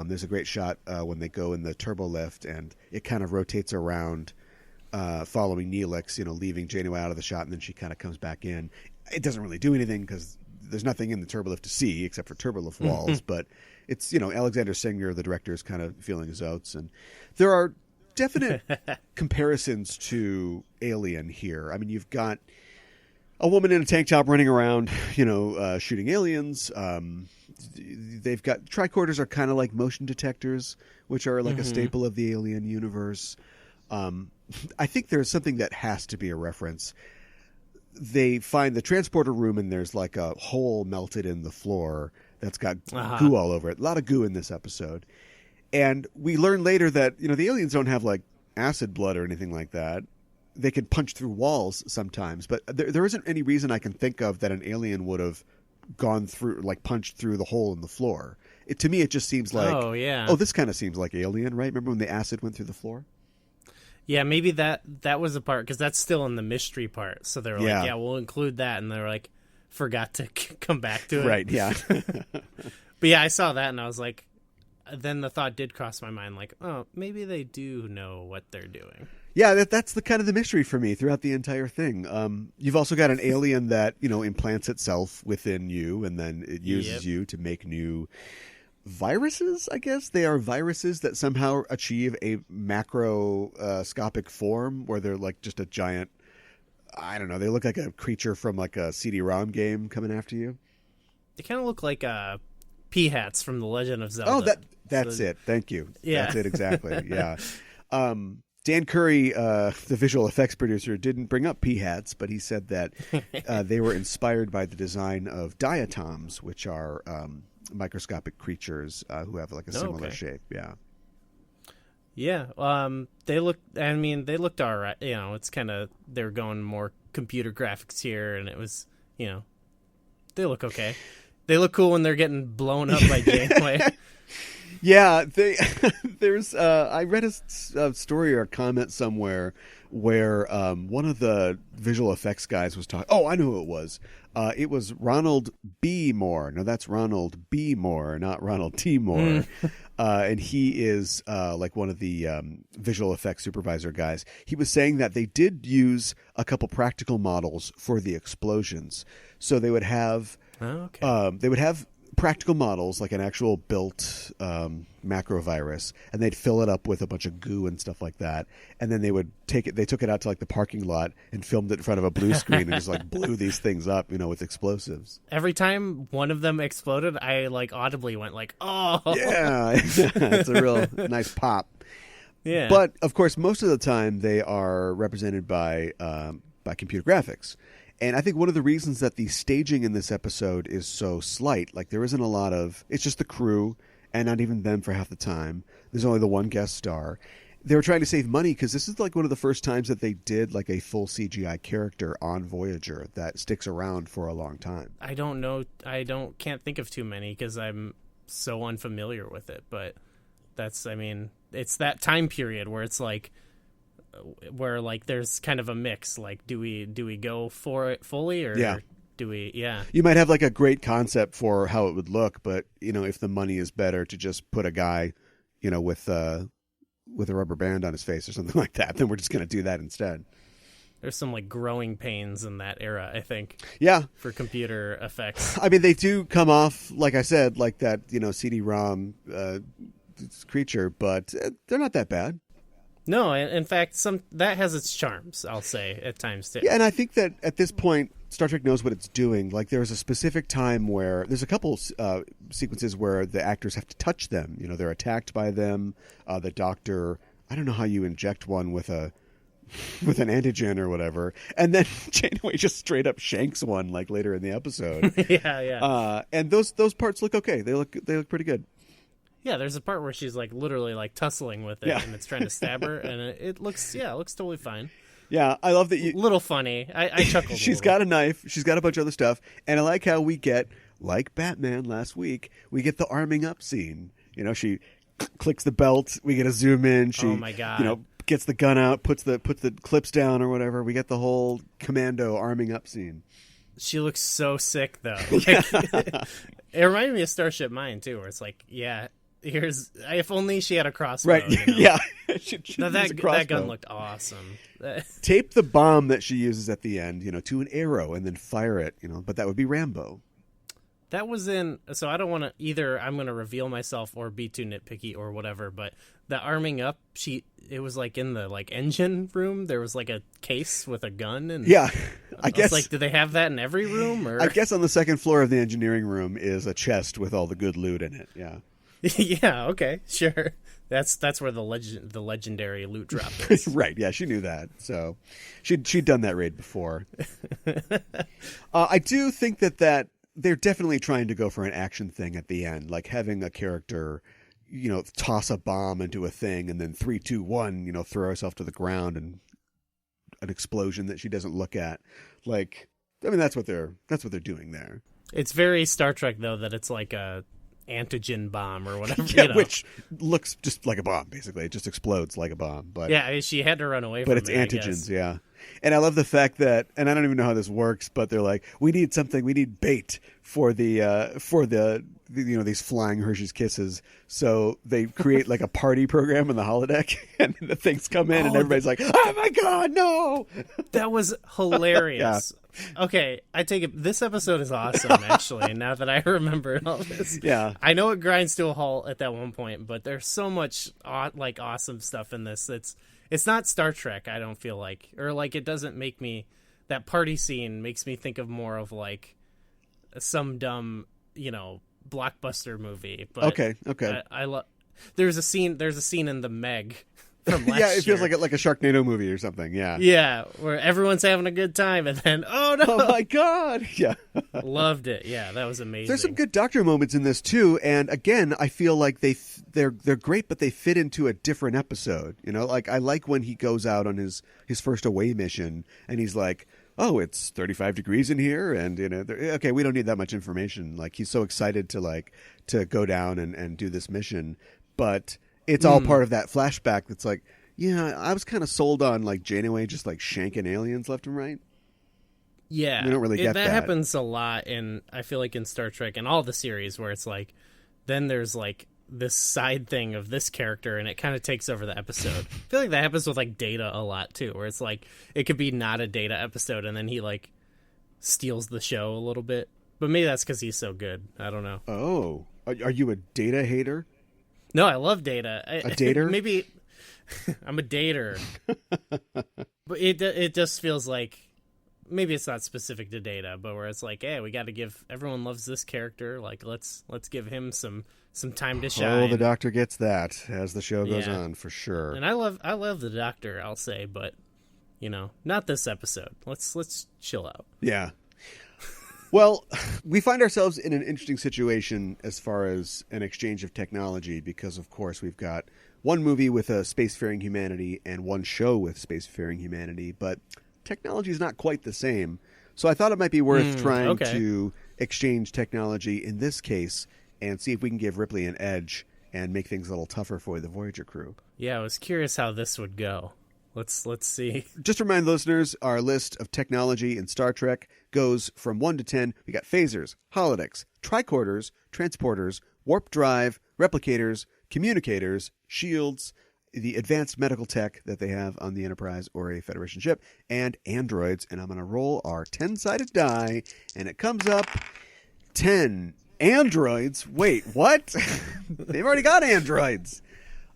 There's a great shot when they go in the turbo lift and it kind of rotates around, following Neelix, leaving Janeway out of the shot, and then she kind of comes back in. It doesn't really do anything because there's nothing in the turbo lift to see except for turbo lift walls, but it's, Alexander Singer, the director, is kind of feeling his oats, and there are definite comparisons to Alien here. I mean, you've got a woman in a tank top running around, shooting aliens. They've got tricorders are kind of like motion detectors, which are like a staple of the Alien universe. I think there's something that has to be a reference. They find the transporter room and there's like a hole melted in the floor that's got goo all over it. A lot of goo in this episode. And we learn later that, the aliens don't have like acid blood or anything like that. They can punch through walls sometimes, but there isn't any reason I can think of that an alien would have gone through, like punched through the hole in the floor. To me, it just seems like, this kind of seems like Alien, right? Remember when the acid went through the floor? Yeah, maybe that was the part, because that's still in the mystery part. So they were like, we'll include that. And they're like, forgot to come back to it. Right, yeah. But yeah, I saw that and I was like, then the thought did cross my mind, like, oh, maybe they do know what they're doing. Yeah, that's the kind of the mystery for me throughout the entire thing. You've also got an alien that, implants itself within you, and then it uses you to make new viruses, I guess. They are viruses that somehow achieve a macroscopic form where they're like just a giant, I don't know, they look like a creature from like a CD-ROM game coming after you. They kind of look like peahats from The Legend of Zelda. Oh, that's it. Thank you. Yeah. That's it exactly. Yeah. Dan Curry, the visual effects producer, didn't bring up peahats, but he said that they were inspired by the design of diatoms, which are microscopic creatures who have like a similar shape. Yeah. Yeah. They looked all right. It's kind of, they were going more computer graphics here, and it was, they look okay. They look cool when they're getting blown up by Janeway. Yeah, there's. I read a story or a comment somewhere where one of the visual effects guys was talking. Oh, I know who it was. It was Ronald B. Moore. No, that's Ronald B. Moore, not Ronald T. Moore. And he is like one of the visual effects supervisor guys. He was saying that they did use a couple practical models for the explosions. So they would have. They would have practical models, like an actual built macrovirus, and they'd fill it up with a bunch of goo and stuff like that, and then they would take it. They took it out to like the parking lot and filmed it in front of a blue screen and just like blew these things up, with explosives. Every time one of them exploded, I like audibly went like, "Oh, yeah!" It's a real nice pop. Yeah, but of course, most of the time they are represented by computer graphics. And I think one of the reasons that the staging in this episode is so slight, like there isn't a lot of, it's just the crew and not even them for half the time. There's only the one guest star. They were trying to save money because this is like one of the first times that they did like a full CGI character on Voyager that sticks around for a long time. I don't know. can't think of too many because I'm so unfamiliar with it. But that's, it's that time period where it's like where like there's kind of a mix. Like, do we go for it fully, or do we? Yeah, you might have like a great concept for how it would look, but if the money is better to just put a guy, with a rubber band on his face or something like that, then we're just going to do that instead. There's some like growing pains in that era, I think. Yeah, for computer effects. I mean, they do come off, like I said, like that CD-ROM creature, but they're not that bad. No, in fact, that has its charms, I'll say, at times, too. Yeah, and I think that at this point, Star Trek knows what it's doing. Like, there's a specific time where there's a couple sequences where the actors have to touch them. They're attacked by them. The doctor, I don't know how you inject one with an antigen or whatever. And then Janeway just straight up shanks one, like, later in the episode. Yeah. And those parts look okay. They look pretty good. Yeah, there's a part where she's like literally like tussling with it, and it's trying to stab her, and it looks totally fine. Yeah, I love that you. Little funny. I chuckled. She's got a knife. She's got a bunch of other stuff, and I like how we get, like Batman last week, we get the arming up scene. She clicks the belt. We get a zoom in. She, oh my God. Gets the gun out, puts the clips down or whatever. We get the whole commando arming up scene. She looks so sick though. It reminded me of Starship Mine too, where it's like, yeah. If only she had a crossbow. Right, yeah. That gun looked awesome. Tape the bomb that she uses at the end, to an arrow and then fire it, but that would be Rambo. That was so I don't want to either, I'm going to reveal myself or be too nitpicky or whatever, but the arming up, it was like in the like engine room, there was like a case with a gun. And yeah, I guess. Like, do they have that in every room? Or? I guess on the second floor of the engineering room is a chest with all the good loot in it, yeah. Yeah, okay, sure. That's where the legendary loot drop is. Right, yeah, she knew that. So she'd done that raid before. I do think that they're definitely trying to go for an action thing at the end, like having a character, toss a bomb into a thing and then 3, 2, 1, throw herself to the ground and an explosion that she doesn't look at. Like, I mean, that's what they're doing there. It's very Star Trek though that it's like a antigen bomb or whatever, which looks just like a bomb. Basically, it just explodes like a bomb. But yeah, she had to run away. But it's antigens, yeah. And I love the fact that, and I don't even know how this works, but they're like, we need bait for the these flying Hershey's Kisses. So they create like a party program in the holodeck, and the things come in, and everybody's like, oh my God, no! That was hilarious. Yeah. Okay, I take it. This episode is awesome, actually, now that I remember all this. Yeah. I know it grinds to a halt at that one point, but there's so much like awesome stuff in this. It's not Star Trek, I don't feel like. Or like it doesn't make me... That party scene makes me think of more of like some dumb, blockbuster movie. But okay. I love... There's a scene in The Meg from last yeah, it feels year. like a Sharknado movie or something. Yeah, yeah, where everyone's having a good time, and then oh no, oh my God, yeah, loved it. Yeah, that was amazing. There's some good Doctor moments in this too, and again, I feel like they're great, but they fit into a different episode. Like I like when he goes out on his first away mission, and he's like, oh, it's 35 degrees in here, and okay, we don't need that much information. Like he's so excited to go down and do this mission, but it's all part of that flashback that's like, yeah, I was kind of sold on like Janeway just like shanking aliens left and right. Yeah. We don't really get that. That happens a lot I feel like in Star Trek and all the series where it's like, then there's like this side thing of this character and it kind of takes over the episode. I feel like that happens with like Data a lot too, where it's like, it could be not a Data episode and then he like steals the show a little bit. But maybe that's because he's so good. I don't know. Oh, are you a Data hater? No, I love Data. A dater? Maybe I'm a dater. But it just feels like maybe it's not specific to Data, but where it's like, hey, we got to give everyone loves this character. Like let's give him some time to shine. Oh, the Doctor gets that as the show goes on for sure. And I love the Doctor, I'll say, but not this episode. Let's chill out. Yeah. Well, we find ourselves in an interesting situation as far as an exchange of technology because, of course, we've got one movie with a spacefaring humanity and one show with spacefaring humanity, but technology is not quite the same. So I thought it might be worth trying to exchange technology in this case and see if we can give Ripley an edge and make things a little tougher for the Voyager crew. Yeah, I was curious how this would go. Let's see. Just to remind listeners, our list of technology in Star Trek goes from 1 to 10. We got phasers, holodecks, tricorders, transporters, warp drive, replicators, communicators, shields, the advanced medical tech that they have on the Enterprise or a Federation ship, and androids. And I'm going to roll our 10-sided die, and it comes up 10 androids. Wait, what? They've already got androids.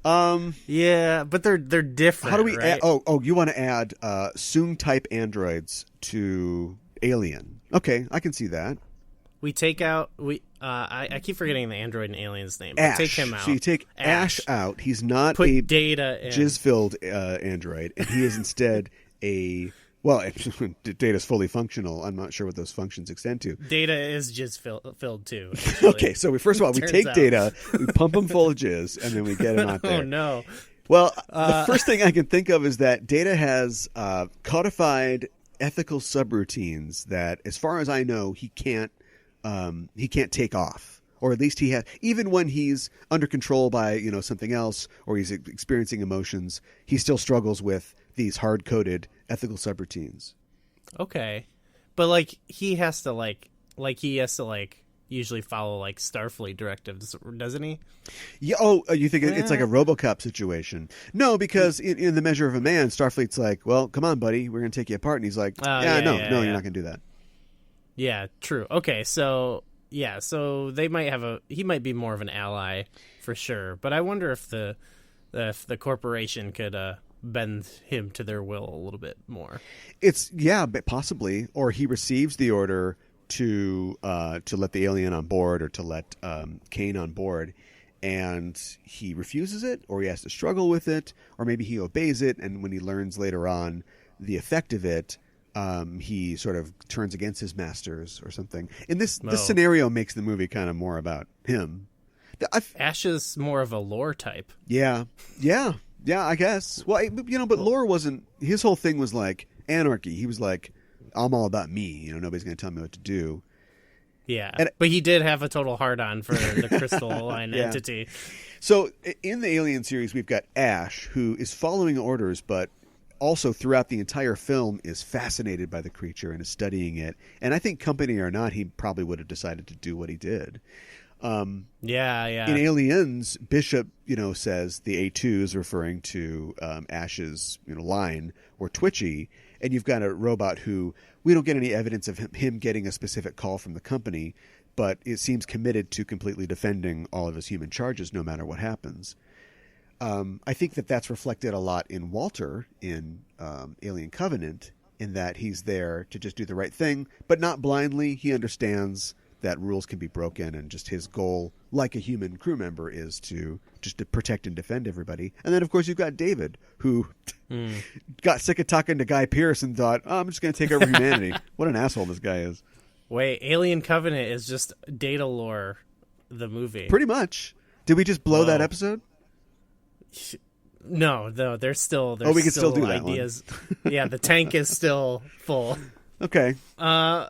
Yeah, but they're different. How do we right? add? You want to add Soong type androids to Alien? Okay, I can see that. We take out I keep forgetting the android and alien's name. Ash. Take him out. So you take Ash out. He's not Put a Data in. jizz-filled android, and he is instead a. Well, Data's fully functional. I'm not sure what those functions extend to. Data is jizz filled too. Actually. Okay, so first of all, we take Data, we pump him full of jizz, and then we get him out there. Oh, no. Well, the first thing I can think of is that Data has codified ethical subroutines that, as far as I know, he can't take off. Or at least he has, even when he's under control by, something else, or he's experiencing emotions, he still struggles with these hard-coded ethical subroutines. Okay. But he has to usually follow Starfleet directives, doesn't he? Yeah. Oh, you think it's like a RoboCop situation? No, because in The Measure of a Man, Starfleet's like, "Well, come on, buddy, we're going to take you apart," and he's like, "No, you're not going to do that." Yeah, true. Okay, so they might he might be more of an ally for sure. But I wonder if the corporation could bend him to their will a little bit more. But possibly, or he receives the order to let the alien on board, or to let Kane on board, and he refuses it, or he has to struggle with it, or maybe he obeys it, and when he learns later on the effect of it, he sort of turns against his masters or something. And this scenario makes the movie kind of more about him. Ash is more of a lore type. Yeah, I guess. Well, but Lore wasn't. His whole thing was like anarchy. He was like, I'm all about me. Nobody's going to tell me what to do. Yeah, but he did have a total hard-on for the Crystal Line entity. So in the Alien series, we've got Ash, who is following orders, but also throughout the entire film is fascinated by the creature and is studying it. And I think, company or not, he probably would have decided to do what he did. In Aliens, Bishop, says the A2s, referring to Ash's line, were twitchy, and you've got a robot who we don't get any evidence of him getting a specific call from the company, but it seems committed to completely defending all of his human charges no matter what happens. I think that's reflected a lot in Walter in Alien Covenant, in that he's there to just do the right thing, but not blindly. He understands that rules can be broken, and just his goal, like a human crew member, is to protect and defend everybody. And then, of course, you've got David, who got sick of talking to Guy Pearce and thought, I'm just going to take over humanity. What an asshole this guy is. Wait, Alien Covenant is just Data Lore, the movie. Pretty much. Did we just blow that episode? No, there's still we can still do that ideas. Yeah, the tank is still full. Okay. So I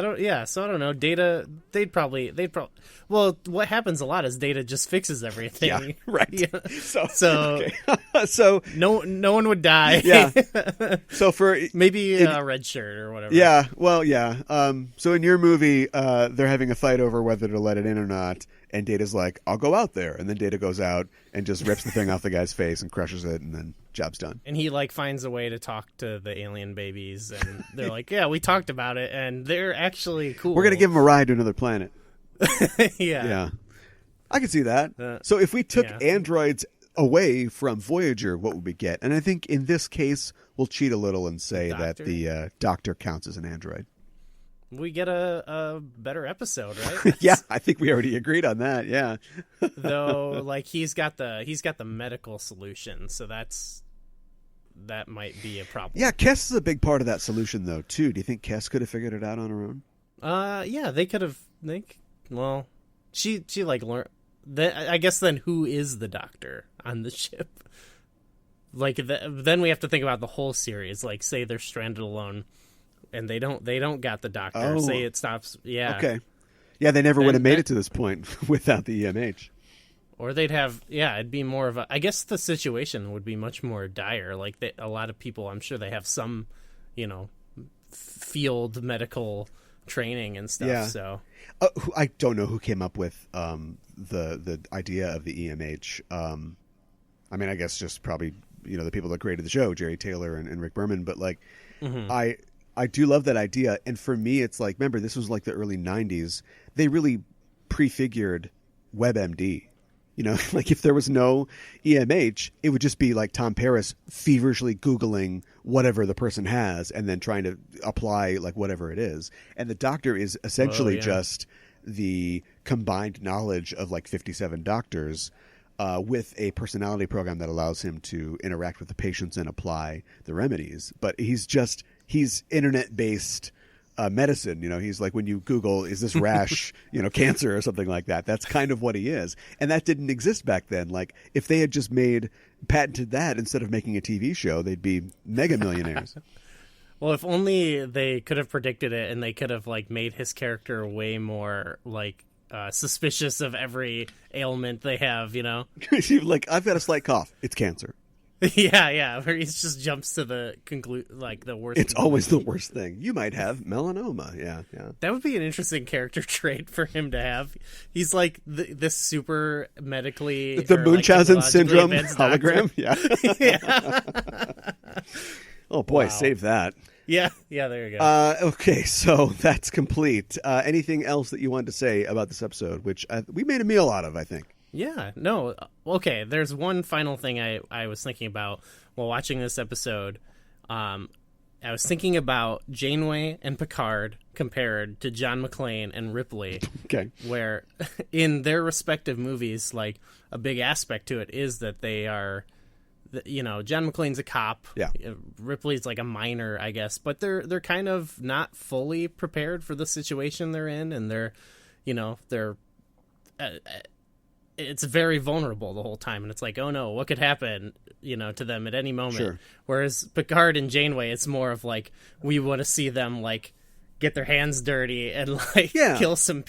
don't know. Data, they'd probably well, what happens a lot is Data just fixes everything. Yeah, right. Yeah. So so no one would die. Yeah. So for maybe a red shirt or whatever. Yeah. Well, yeah. So in your movie, they're having a fight over whether to let it in or not, and Data's like, I'll go out there, and then Data goes out and just rips the thing off the guy's face and crushes it, and then job's done. And he finds a way to talk to the alien babies, and they're like, yeah, we talked about it, and they're actually cool. We're gonna give him a ride to another planet. Yeah, I can see that. So if we took androids away from Voyager, what would we get? And I think in this case, we'll cheat a little and say that the Doctor counts as an android. We get a better episode, right? Yeah, I think we already agreed on that. Yeah. Though, he's got the medical solution, so that might be a problem. Yeah, Kes is a big part of that solution, though, too. Do you think Kes could have figured it out on her own? Yeah, they could have. Well, she learned. I guess then who is the Doctor on the ship? Then we have to think about the whole series. Say they're stranded alone, and they don't got the Doctor. Oh. Say it stops. Yeah. Okay. Yeah, they never would have made it to this point without the EMH. Or they'd have, it'd be more of a, I guess the situation would be much more dire. Like, a lot of people, I'm sure they have some, field medical training and stuff. Yeah. So I don't know who came up with the idea of the EMH. I mean, I guess just probably, the people that created the show, Jerry Taylor and Rick Berman. But, like, I do love that idea. And for me, it's like, remember, this was like the early 90s. They really prefigured WebMD. Like if there was no EMH, it would just be like Tom Paris feverishly Googling whatever the person has and then trying to apply like whatever it is. And the doctor is essentially just the combined knowledge of like 57 doctors with a personality program that allows him to interact with the patients and apply the remedies. But he's internet-based medicine. He's like when you Google, is this rash, cancer or something like that? That's kind of what he is. And that didn't exist back then. Like if they had just patented that instead of making a TV show, they'd be mega millionaires. Well, if only they could have predicted it and they could have like made his character way more like suspicious of every ailment they have, Like, I've got a slight cough. It's cancer. Yeah, where he just jumps to the the worst. It's always the worst thing. You might have melanoma. Yeah. That would be an interesting character trait for him to have. He's like this super medically the Munchausen syndrome hologram. Yeah. Oh boy, save that. Yeah, there you go. Okay, so that's complete. Anything else that you wanted to say about this episode, which we made a meal out of, I think? Yeah, no. Okay, there's one final thing I was thinking about while watching this episode. I was thinking about Janeway and Picard compared to John McClane and Ripley. Okay. Where in their respective movies, like, a big aspect to it is that they are, John McClane's a cop. Yeah. Ripley's like a miner, I guess. But they're kind of not fully prepared for the situation they're in, and they're it's very vulnerable the whole time, and it's like, oh no, what could happen, to them at any moment. Sure. Whereas Picard and Janeway, it's more of like, we want to see them like get their hands dirty and like kill some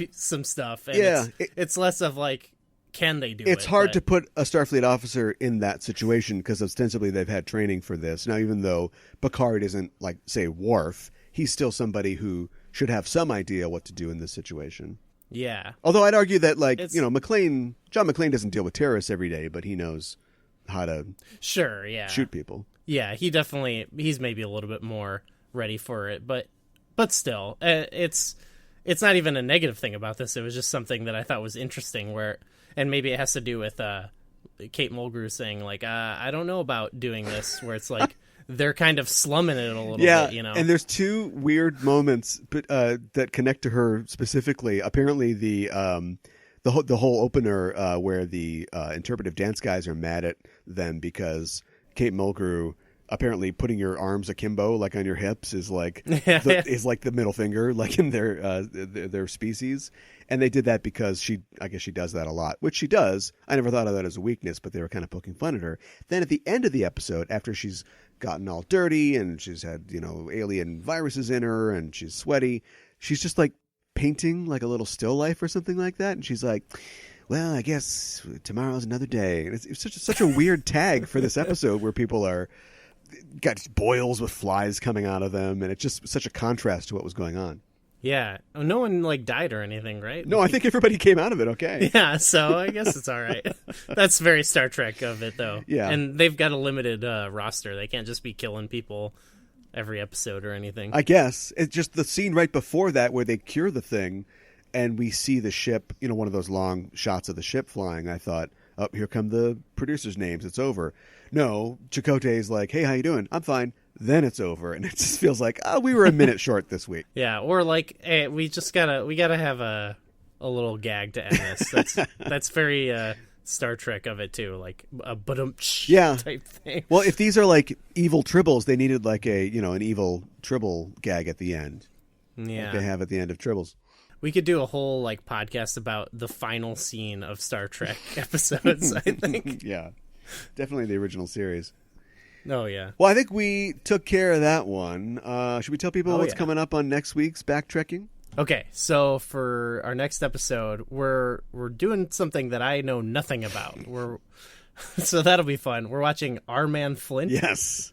stuff. And it's less of like, can they do it? It's hard to put a Starfleet officer in that situation because ostensibly they've had training for this. Now, even though Picard isn't like, say, Worf, he's still somebody who should have some idea what to do in this situation. Yeah. Although I'd argue that, like, John McClane doesn't deal with terrorists every day, but he knows how to shoot people. Yeah, he's maybe a little bit more ready for it, but still, it's not even a negative thing about this. It was just something that I thought was interesting and maybe it has to do with Kate Mulgrew saying, like, I don't know about doing this, where it's like, they're kind of slumming it a little bit, And there's two weird moments that connect to her specifically. Apparently, the whole opener where the interpretive dance guys are mad at them because Kate Mulgrew apparently putting your arms akimbo, like on your hips, is like is like the middle finger, like in their species. And they did that because I guess she does that a lot, which she does. I never thought of that as a weakness, but they were kind of poking fun at her. Then at the end of the episode, after she's gotten all dirty and she's had, alien viruses in her and she's sweaty, she's just like painting like a little still life or something like that. And she's like, well, I guess tomorrow's another day. And it's such a weird tag for this episode where people got boils with flies coming out of them. And it's just such a contrast to what was going on. Yeah. No one like died or anything, right? No, I think everybody came out of it okay. Yeah, so I guess it's all right. That's very Star Trek of it, though. Yeah. And they've got a limited roster. They can't just be killing people every episode or anything. I guess. It's just the scene right before that where they cure the thing and we see the ship, one of those long shots of the ship flying. I thought, oh, here come the producers' names. It's over. No, Chakotay's like, hey, how you doing? I'm fine. Then it's over, and it just feels like, we were a minute short this week. Yeah, or like, hey, we gotta have a little gag to end this. That's very Star Trek of it too, like a type thing. Well, if these are like evil tribbles, they needed like an evil tribble gag at the end. Yeah, like they have at the end of Tribbles. We could do a whole like podcast about the final scene of Star Trek episodes. I think. Yeah, definitely the original series. Oh, yeah. Well, I think we took care of that one. Should we tell people what's coming up on next week's BackTrekking? Okay, so for our next episode, we're doing something that I know nothing about. So that'll be fun. We're watching Our Man Flint. Yes.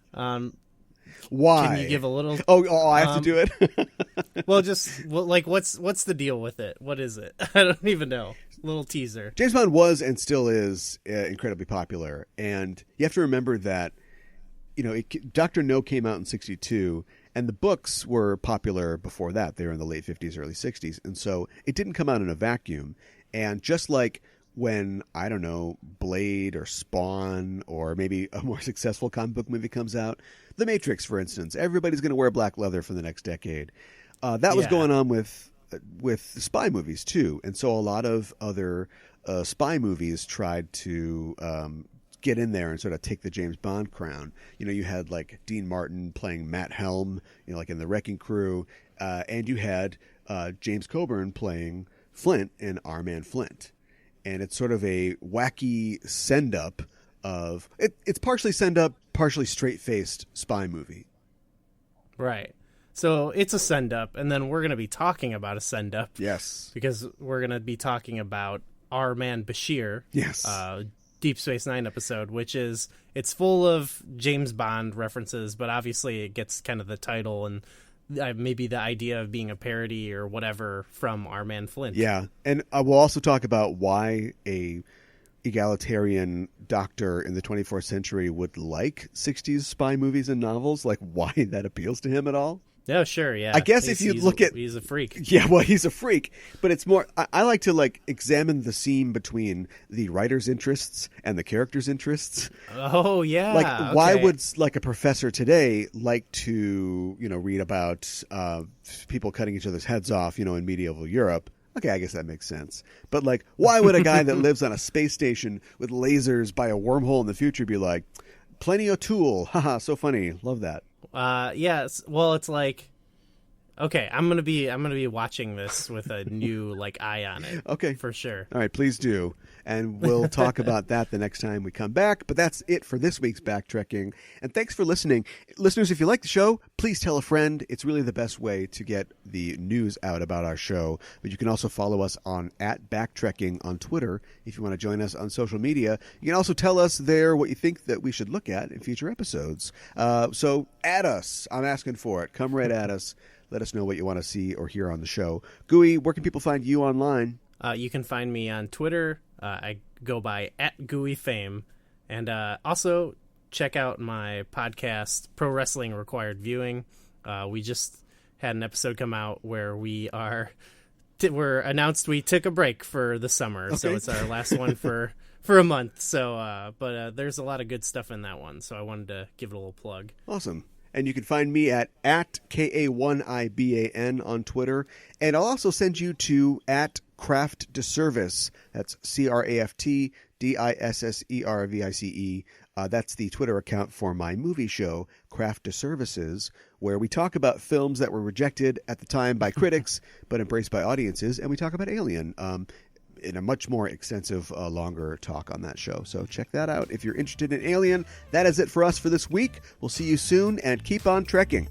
Why? Can you give a little? Oh, I have to do it. What's the deal with it? What is it? I don't even know. Little teaser. James Bond was and still is incredibly popular, and you have to remember that Dr. No came out in 1962, and the books were popular before that. They were in the late 50s, early 60s, and so it didn't come out in a vacuum. And just like when, I don't know, Blade or Spawn or maybe a more successful comic book movie comes out, The Matrix, for instance, everybody's going to wear black leather for the next decade. That was going on with spy movies too, and so a lot of other spy movies tried to get in there and sort of take the James Bond crown. You had like Dean Martin playing Matt Helm, like in The Wrecking Crew, and you had James Coburn playing Flint in Our Man Flint. And it's sort of a wacky send-up of... It's partially send-up, partially straight-faced spy movie. Right. So it's a send-up, and then we're going to be talking about a send-up. Yes. Because we're going to be talking about Our Man Bashir. Yes. Deep Space Nine episode, which is... It's full of James Bond references, but obviously it gets kind of the title and... maybe the idea of being a parody or whatever from Our Man Flint. Yeah, and we'll also talk about why a egalitarian doctor in the 24th century would like 60s spy movies and novels, like why that appeals to him at all. Yeah, sure, yeah. I guess if you look at... He's a freak. Yeah, well, he's a freak, but it's more... I like to, examine the seam between the writer's interests and the character's interests. Oh, yeah. Why would, a professor today like to, read about people cutting each other's heads off, in medieval Europe? Okay, I guess that makes sense. But, why would a guy that lives on a space station with lasers by a wormhole in the future be like, Plenty O'Toole, haha, so funny, love that. Yes. Well, it's like, okay, I'm gonna be watching this with a new eye on it. Okay, for sure. All right, please do, and we'll talk about that the next time we come back. But that's it for this week's BackTrekking, and thanks for listening, listeners. If you like the show, please tell a friend. It's really the best way to get the news out about our show. But you can also follow us on @BackTrekking on Twitter if you want to join us on social media. You can also tell us there what you think that we should look at in future episodes. So add us. I'm asking for it. Come right at us. Let us know what you want to see or hear on the show. Gooey, where can people find you online? You can find me on Twitter. I go by @GooeyFame. And also check out my podcast, Pro Wrestling Required Viewing. We just had an episode come out where we're announced we took a break for the summer. Okay. So it's our last one for a month. So, but there's a lot of good stuff in that one. So I wanted to give it a little plug. Awesome. And you can find me at Ka1iban on Twitter. And I'll also send you to @CraftDeservice. That's CraftDisservice. That's the Twitter account for my movie show, Craft Disservices, where we talk about films that were rejected at the time by critics, but embraced by audiences. And we talk about Alien in a much more extensive, longer talk on that show. So check that out if you're interested in Alien. That is it for us for this week. We'll see you soon, and keep on trekking.